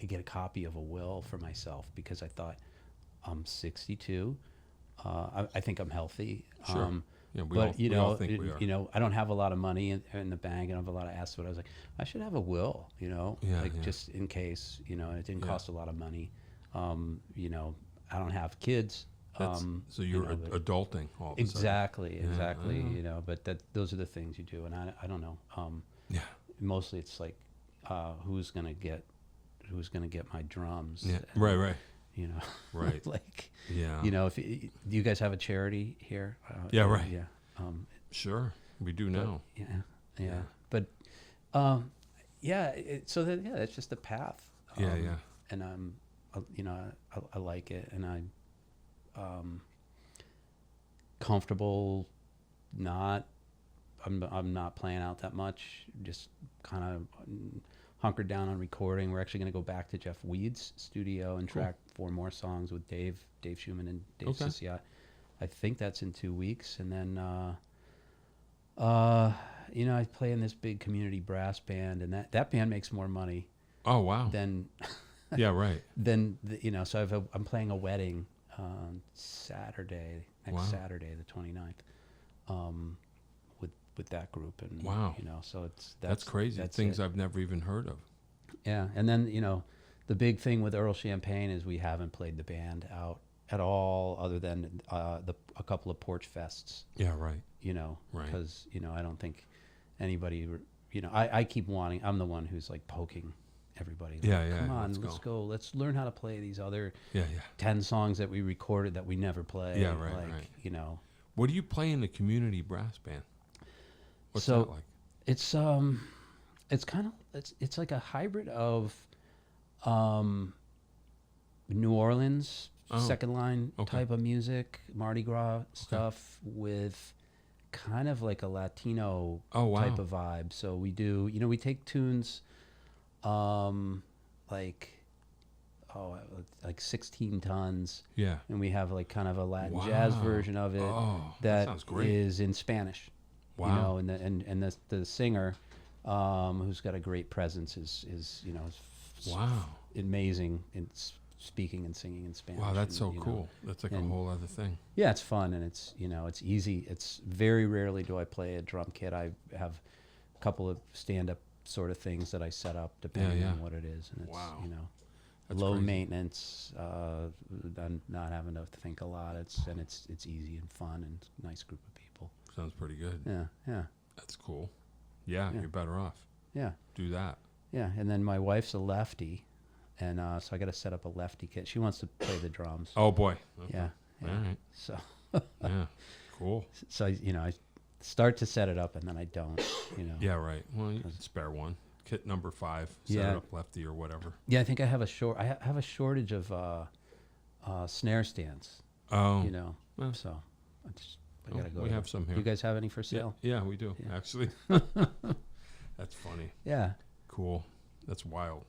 get a copy of a will for myself because I thought I'm 62. I think I'm healthy. Sure. Yeah, we but all think we are. you know, I don't have a lot of money in the bank, and I have a lot of assets. But I was like, I should have a will, you know, Yeah, like yeah. just in case, you know. And it didn't Yeah. cost a lot of money. You know, I don't have kids. So you're but adulting all of a sudden. Exactly, exactly. Yeah. You know, but those are the things you do, and I don't know. Yeah. Mostly it's like, who's gonna get my drums? Yeah. And, Right. You know, Right. like, Yeah. you know, if do you guys have a charity here? Yeah, right. Yeah. Sure. We do now. Yeah. But, yeah. It's just a path. Yeah. And you know, I like it, and I'm comfortable. I'm not playing out that much. Just kind of hunkered down on recording. We're actually going to go back to Jeff Weed's studio and track 4 more songs with Dave Schumann and Dave Sisiot. I think that's in 2 weeks, and then you know, I play in this big community brass band, and that band makes more money. Oh wow. Than Yeah, right. you know, so I'm playing a wedding on Saturday, next Saturday, the 29th, with that group, and wow, you know, so that's crazy. That's things I've never even heard of. Yeah, and then you know, the big thing with Earl Champagne is we haven't played the band out at all, other than a couple of porch fests. Yeah, right. You know, right. Because you know, I don't think anybody. You know, I keep wanting. I'm the one who's like poking everybody. Like, come on, let's go. Let's learn how to play these other 10 songs that we recorded that we never play. Yeah, right. Like, right. you know. What do you play in the community brass band? What's so that like? It's kind of it's like a hybrid of New Orleans second line type of music, Mardi Gras stuff with kind of like a Latino type of vibe. So we do, you know, we take tunes like 16 tons. Yeah. And we have like kind of a Latin jazz version of it that sounds great. Is in Spanish. Wow. You know, and the singer who's got a great presence is you know, amazing in speaking and singing in Spanish. Wow, that's and, so cool. That's like a whole other thing. Yeah, it's fun, and it's, you know, it's easy. It's very rarely do I play a drum kit. I have a couple of stand-up sort of things that I set up depending on what it is, and it's you know, that's low maintenance, not having to think a lot. It's easy and fun and nice group of people. Sounds pretty good. Yeah. That's cool. Yeah, you're better off. Yeah. Do that. Yeah, and then my wife's a lefty, and so I got to set up a lefty kit. She wants to play the drums. Oh boy. Okay. Yeah. All right. So. Yeah. Cool. So you know, I start to set it up, and then I don't. You know. Yeah. Right. Well, you can spare one. Kit number 5. Set it up lefty or whatever. Yeah, I think I have a shortage of snare stands. Oh. You know. Well, so I gotta go. We have some here. You guys have any for sale? Yeah, we do actually. That's funny. Yeah. Cool. That's wild.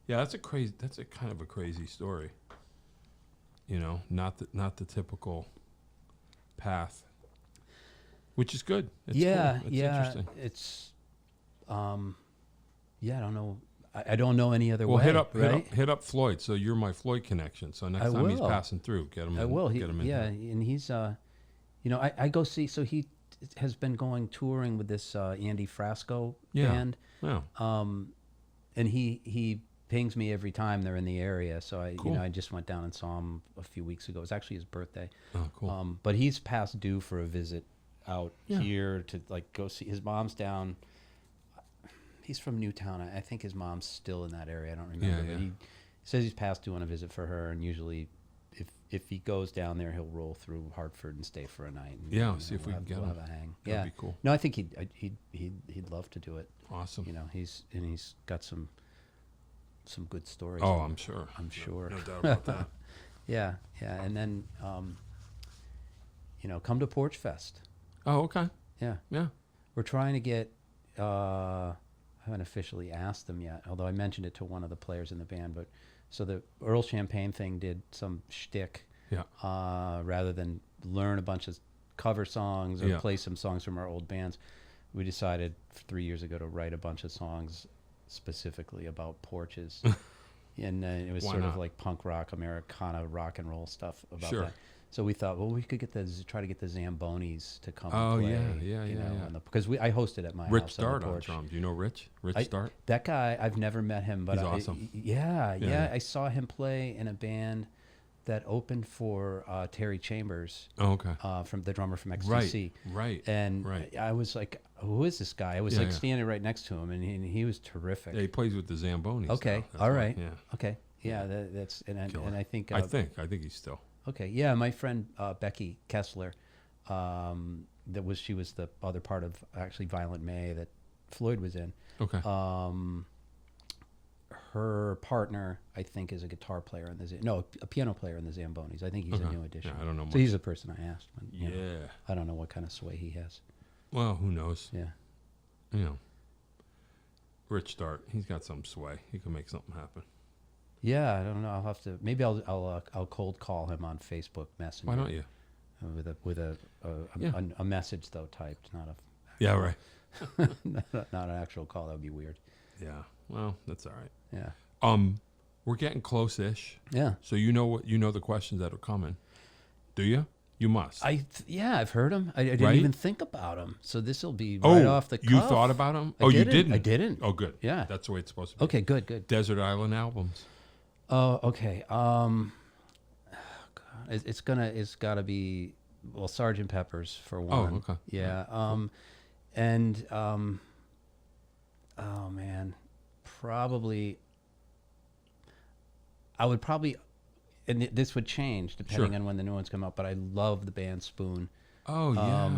Yeah, that's a kind of a crazy story. You know, not the typical path, which is good. It's cool. It's interesting. It's I don't know. I don't know any other way. Well, hit up Floyd. So you're my Floyd connection. So next time he's passing through, get him. I will. Get him in. Yeah, and he's you know, I go see. So he has been going touring with this Andy Frasco band. Yeah. And he pings me every time they're in the area. So you know, I just went down and saw him a few weeks ago. It was actually his birthday. Oh, cool. But he's past due for a visit out here to like go see his mom's down. He's from Newtown. I think his mom's still in that area. I don't remember. But he says he's past due on a visit for her, and usually if he goes down there, he'll roll through Hartford and stay for a night. And, see if we can get him. We'll have a hang. That'd be cool. No, I think he'd love to do it. Awesome. You know, he's got some good stories. Oh, I'm sure. I'm sure. No doubt about that. Yeah, and then you know, come to Porch Fest. Oh, okay. Yeah. Yeah. We're trying to get. I haven't officially asked them yet, although I mentioned it to one of the players in the band. But so the Earl Champagne thing did some shtick, rather than learn a bunch of cover songs or play some songs from our old bands. We decided 3 years ago to write a bunch of songs specifically about porches. And it was sort of like punk rock, Americana, rock and roll stuff about that. So we thought, well, we could try to get the Zambonis to come and play. Because I hosted at my Rich house. Start on drums. You know Rich? Start? That guy, I've never met him, but he's awesome. I saw him play in a band that opened for Terry Chambers. Oh, okay. From the drummer from XTC. Right. And I was like, who is this guy? I was standing right next to him, and he was terrific. Yeah, he plays with the Zambonis. Okay. All right. Yeah. Okay. Yeah. That's and I think. I think he's still. Okay. Yeah. My friend Becky Kessler, she was the other part of actually Violent May that Floyd was in. Okay. Her partner, I think, is a guitar player in a piano player in the Zambonis. I think he's a new addition. Yeah, I don't know much. So he's the person I asked. But, I don't know what kind of sway he has. Well, who knows? Yeah. Rich Start. He's got some sway. He can make something happen. Yeah, I don't know. I'll have to. Maybe I'll cold call him on Facebook Messenger. Why don't you? With a message though typed, not a. Yeah, right. not an actual call. That would be weird. Yeah. Well, that's all right. Yeah. We're getting close-ish. Yeah. So you know the questions that are coming. Do you? You must. I've heard them. I didn't even think about them. So this will be right off the cuff. You thought about them? You didn't? I didn't. Oh, good. Yeah. That's the way it's supposed to be. Okay, good. Desert Island albums. Oh, okay. God, it's got to be Sgt. Pepper's for one. Oh, okay. Yeah. Oh man, I would probably, and this would change depending on when the new ones come out. But I love the band Spoon. Oh yeah.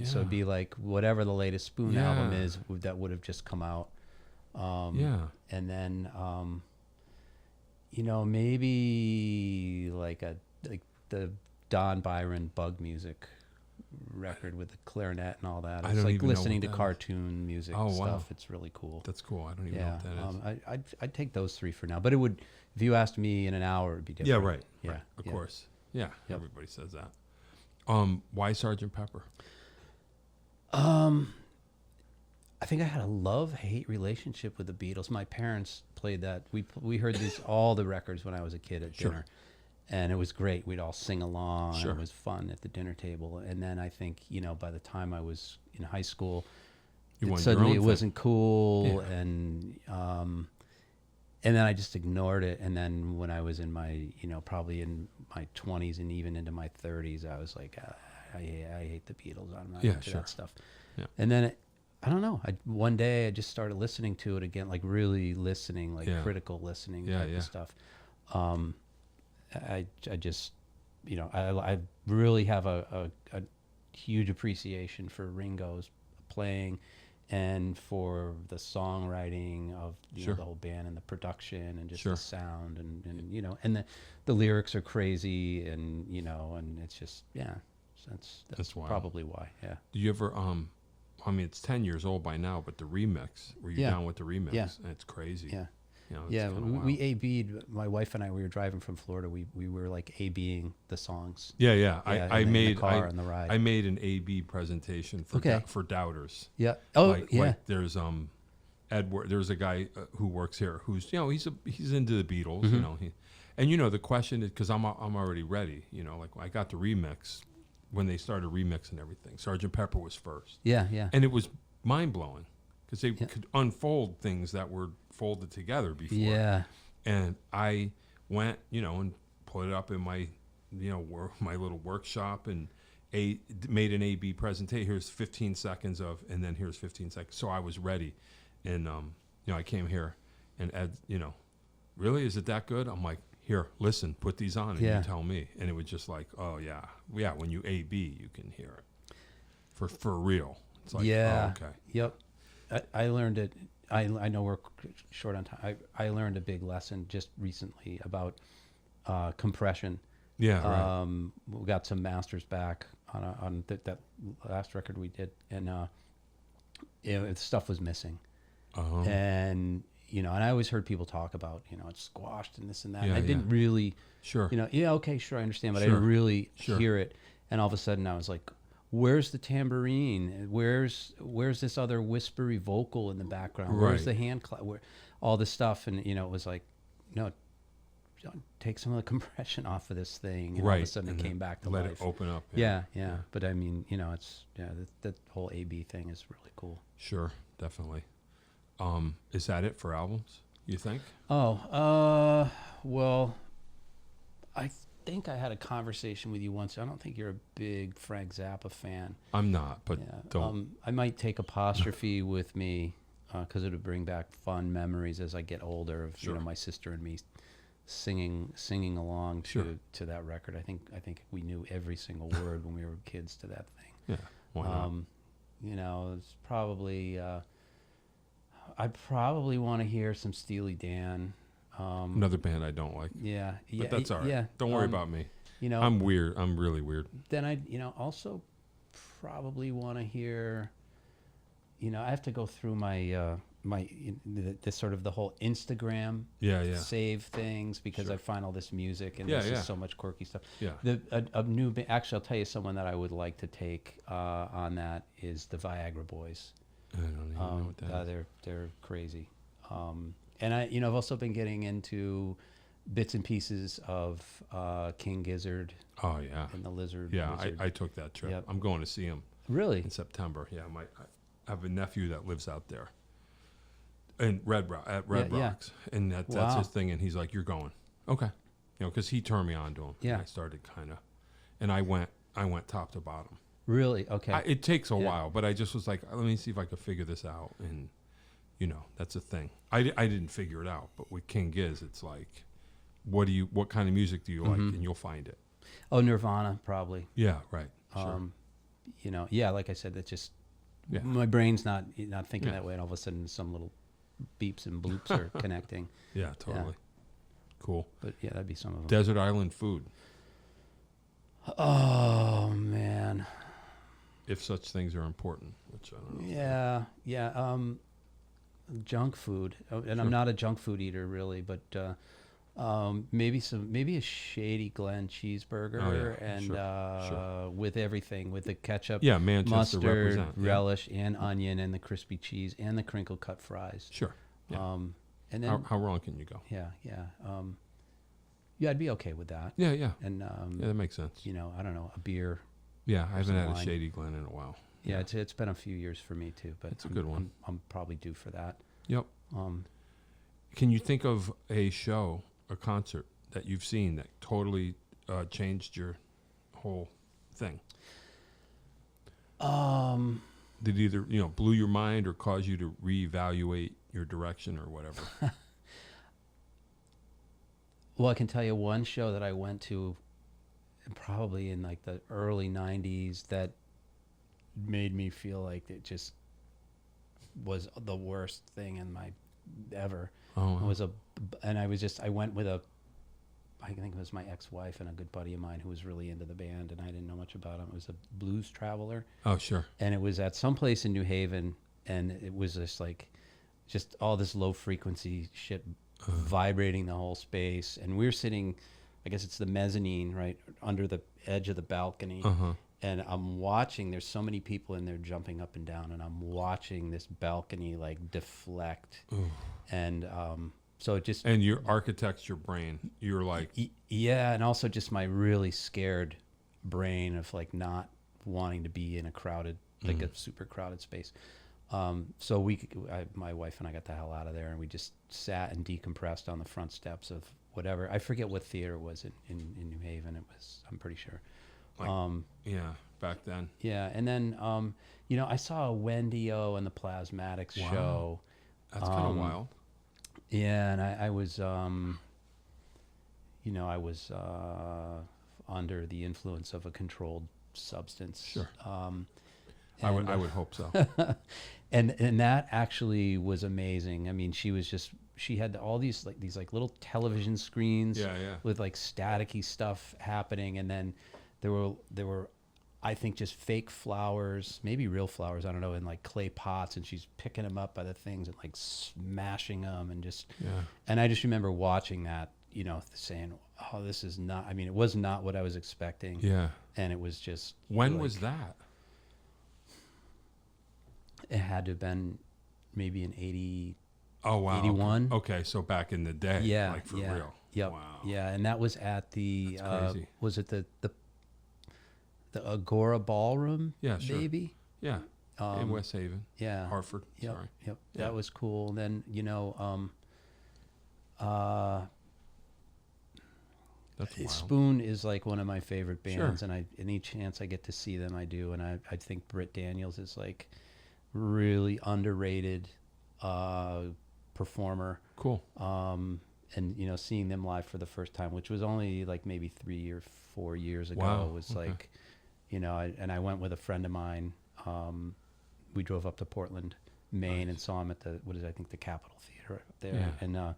So it'd be like whatever the latest Spoon album is that would have just come out. And then maybe like the Don Byron Bug Music record with the clarinet and all that. It's like listening to cartoon music stuff. Wow. It's really cool. That's cool. I don't even know what that is. I'd take those three for now. But it would, if you asked me in an hour, it'd be different. Yeah, right. Yeah, right. Of course. Yeah, everybody says that. Why Sgt. Pepper? I think I had a love-hate relationship with the Beatles. My parents played that. We heard all the records when I was a kid at dinner. And it was great. We'd all sing along. Sure. It was fun at the dinner table. And then I think, by the time I was in high school, suddenly it wasn't cool. Yeah. And then I just ignored it. And then when I was in my, probably in my 20s and even into my 30s, I was like, I hate the Beatles. I'm not into that stuff. Yeah. And then I don't know. One day I just started listening to it again, like really listening, like critical listening type of stuff. I just, I really have a huge appreciation for Ringo's playing and for the songwriting of the whole band and the production and just the sound and the lyrics are crazy and, and it's just, that's probably why. Yeah. Do you ever, it's 10 years old by now, but the remix, were you down with the remix? Yeah. It's crazy. Yeah. We AB'd, my wife and I, we were driving from Florida. We were like ABing the songs. Yeah. I made the car on the ride. I made an AB presentation for doubters. Yeah. Oh, like there's Edward. There's a guy who works here who's he's into the Beatles. Mm-hmm. The question is because I'm already ready. Like I got the remix when they started remixing everything. Sgt. Pepper was first. Yeah. And it was mind blowing because they could unfold things that were folded together before. Yeah. And I went, and put it up in my, my little workshop and made an A/B presentation. Here's 15 seconds of, and then here's 15 seconds. So I was ready. And, I came here and Ed, really, is it that good? I'm like, here, listen, put these on and you tell me. And it was just like, oh yeah. Yeah. When you A/B, you can hear it for real. It's like, oh, okay. Yep. I learned it. I know we're short on time. I learned a big lesson just recently about compression. Yeah, right. We got some masters back on that last record we did, and stuff was missing. Oh. And, and I always heard people talk about, it's squashed and this and that. Yeah, And I didn't really, Sure. okay, sure, I understand, but I Sure. didn't really Sure. hear it. And all of a sudden I was like, where's the tambourine? Where's this other whispery vocal in the background? Where's Right. the hand clap? Where all this stuff? And it was like, no, take some of the compression off of this thing. And all of a sudden and it came back to let life. it open up. Yeah. But I mean, it's that whole AB thing is really cool. Sure, definitely. Is that it for albums, you think? Oh, well, I think I had a conversation with you once. I don't think you're a big Frank Zappa fan. I'm not, but don't. I might take Apostrophe with me because it would bring back fun memories as I get older of Sure. my sister and me singing along Sure. to that record. I think we knew every single word when we were kids to that thing. Yeah, why not? It's probably I probably want to hear some Steely Dan. Another band I don't like. Yeah, But that's all right. Yeah, Don't worry about me. You know, I'm weird. I'm really weird. then I also probably want to hear. I have to go through my the sort of the whole Instagram Yeah. save things because Sure. I find all this music and Yeah, there's yeah. just so much quirky stuff. Yeah. A new actually I'll tell you someone that I would like to take on that is the Viagra Boys. I don't even know what that is. They're crazy. And I've also been getting into bits and pieces of King Gizzard Oh, yeah. and the Lizard. Yeah, Wizard. I took that trip. Yep. I'm going to see him Really? in September. Yeah, I have a nephew that lives out there. In Red Yeah. Rocks. And that's Wow. his thing. And he's like, you're going. Okay. Because he turned me on to him. Yeah. And I started kind of, and I went top to bottom. Really? Okay. It takes a Yeah. while, but I just was like, let me see if I could figure this out. And, that's a thing. I didn't figure it out, but with King Giz, it's like, what kind of music do you like? And you'll find it. Oh, Nirvana, probably. Yeah, right. Sure. Like I said, that's just Yeah. my brain's not thinking Yeah. that way, and all of a sudden some little beeps and bloops are connecting. Yeah, totally. Cool. But yeah, that'd be some of them. Desert island food, Oh man. if such things are important, which I don't know. Yeah. Junk food, and Sure. I'm not a junk food eater really, but maybe a Shady Glen cheeseburger Oh, yeah. and Sure. with everything, with the ketchup, Yeah, Manchester mustard, represent. Yeah. relish, and onion, and the crispy cheese, and the crinkle cut fries. Sure. Yeah. And then How wrong can you go? yeah, I'd be okay with that. Yeah. And Yeah, that makes sense. I don't know, a beer. Yeah, I haven't some had a wine. Shady Glen in a while. Yeah, it's been a few years for me too, but It's a good one. I'm probably due for that. Yep. Can you think of a concert that you've seen that totally changed your whole thing? Did either blew your mind or cause you to reevaluate your direction or whatever? Well, I can tell you one show that I went to probably in like the early 90s that made me feel like it just was the worst thing in my ever. Oh, It was I went with I think it was my ex-wife and a good buddy of mine who was really into the band, and I didn't know much about him. It was a Blues Traveler. oh, sure. And it was at some place in New Haven, and it was just all this low frequency shit vibrating the whole space. And we're sitting, I guess it's the mezzanine, right under the edge of the balcony. And I'm watching, there's so many people in there jumping up and down, and I'm watching this balcony like deflect. And so it just, And your architect's your brain. You're like, yeah, and also just my really scared brain of like not wanting to be in a crowded, like a super crowded space. So my wife and I got the hell out of there, and we just sat and decompressed on the front steps of whatever. I forget what theater it was in New Haven. It was, I'm pretty sure. yeah, back then. Yeah, and then I saw a Wendy O and the Plasmatics Wow. show. That's kind of wild. Yeah, and I was under the influence of a controlled substance. Sure. I would hope so. and that actually was amazing. I mean, she had all these little television screens Yeah. with like staticky stuff happening, and then there were I think just fake flowers, maybe real flowers, I don't know, in like clay pots, and she's picking them up by the things and like smashing them and just, and I just remember watching that, you know, saying, oh, this is not, I mean, it was not what I was expecting. Yeah. And it was just. When like, was that? It had to have been maybe in 80. Oh, wow. 81. Okay. So back in the day. Yeah. Like for yeah, real. Yep. Wow. Yeah. And that was at the, That's crazy. was it the Agora Ballroom? Yeah, sure. Maybe? Yeah. In West Haven. Yeah. Hartford. Yep. Sorry. Yep. Yeah. That was cool. And then, you know, That's wild. Spoon is like one of my favorite bands, Sure. and any chance I get to see them, I do. And I think Britt Daniels is like really underrated performer. Cool. And you know, seeing them live for the first time, which was only like maybe 3 or 4 years ago, Wow. was Okay. like, you know, I went with a friend of mine. We drove up to Portland, Maine, and saw him at the I think the Capitol Theater there. Yeah.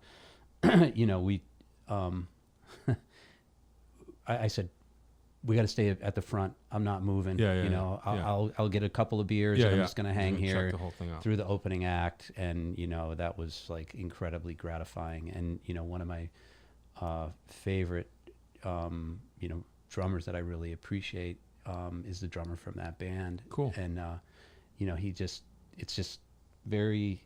And you know, we I said, we got to stay at the front. I'm not moving. Yeah, you know, yeah. I'll get a couple of beers. Yeah, and I'm yeah. just gonna You're hang gonna here check the whole thing out. through the opening act, and you know, that was like incredibly gratifying. And you know, one of my favorite you know, drummers that I really appreciate is the drummer from that band. Cool. And you know, it's just very,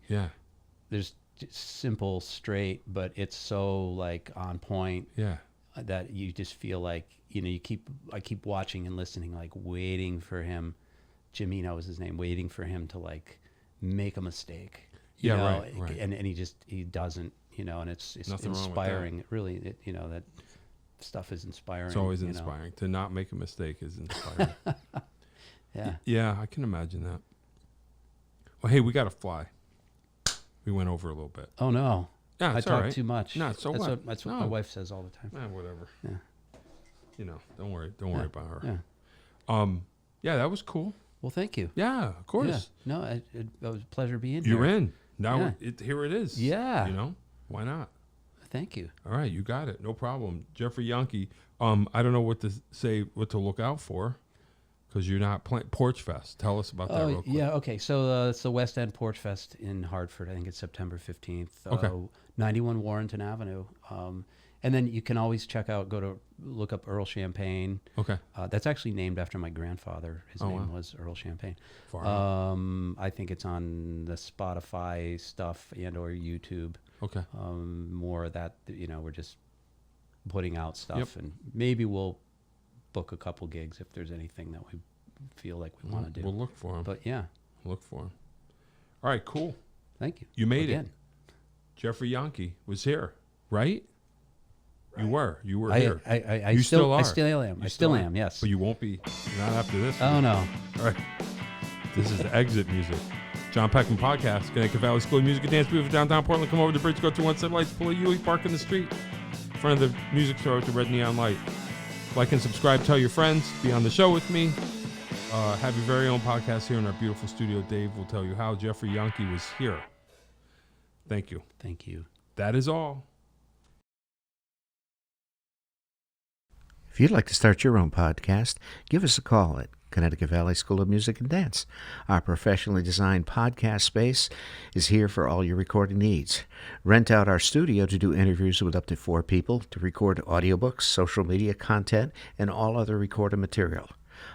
there's just simple, straight, but it's so like on point. Yeah. That you just feel like, you know, I keep watching and listening, like waiting for him. Jimino was his name, waiting for him to like make a mistake. You Yeah, know? right. And he doesn't, you know, and it's Nothing wrong with inspiring. It really, you know, that stuff is inspiring. It's always you know? inspiring. To not make a mistake is inspiring. Yeah. Yeah, I can imagine that. Well, hey, we got to fly. We went over a little bit. Oh no. Yeah, I it's all talk right. too much. No, so what? That's what No. my wife says all the time. Whatever. Yeah. You know, don't worry about her. Yeah. Yeah, that was cool. Well, thank you. Yeah, of course. Yeah. No, it was a pleasure being You're here. in. Now Yeah. here it is. Yeah. You know, why not? Thank you. All right, you got it. No problem. Jeffrey Jahnke. I don't know what to say, what to look out for, because you're not playing Porch Fest. Tell us about that real quick. Yeah, okay. So it's the West End Porch Fest in Hartford. I think it's September 15th. Okay. 91 Warrenton Avenue. And then you can always look up Earl Champagne. Okay. That's actually named after my grandfather. His name was Earl Champagne. Far out. I think it's on the Spotify stuff and or YouTube. Okay. More of that, you know, we're just putting out stuff. Yep. And maybe we'll book a couple gigs if there's anything that we feel like we want to do. We'll look for him. But yeah, Look for him. All right, cool. thank you. You made Again. it. Jeffrey Jahnke was here, right? You were here. I You still are. I still am. You I still am. Yes. But you won't be, not after this. Oh no. All right. This is the exit music. John Peckman Podcast, Connecticut Valley School of Music and Dance, beautiful downtown Portland. Come over to the bridge, go to 1 Lights, pull a UE, park in the street, in front of the music store with the red neon light. Like and subscribe, tell your friends, be on the show with me. Have your very own podcast here in our beautiful studio. Dave will tell you how. Jeffrey Jahnke was here. Thank you. Thank you. That is all. If you'd like to start your own podcast, give us a call at Connecticut Valley School of Music and Dance. Our professionally designed podcast space is here for all your recording needs. Rent out our studio to do interviews with up to 4 people, to record audiobooks, social media content, and all other recorded material.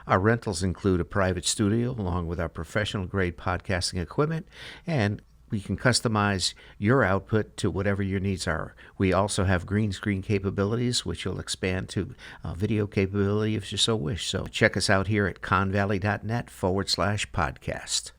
Our rentals include a private studio along with our professional-grade podcasting equipment, and we can customize your output to whatever your needs are. We also have green screen capabilities, which will expand to video capability if you so wish. So check us out here at convalley.net/podcast.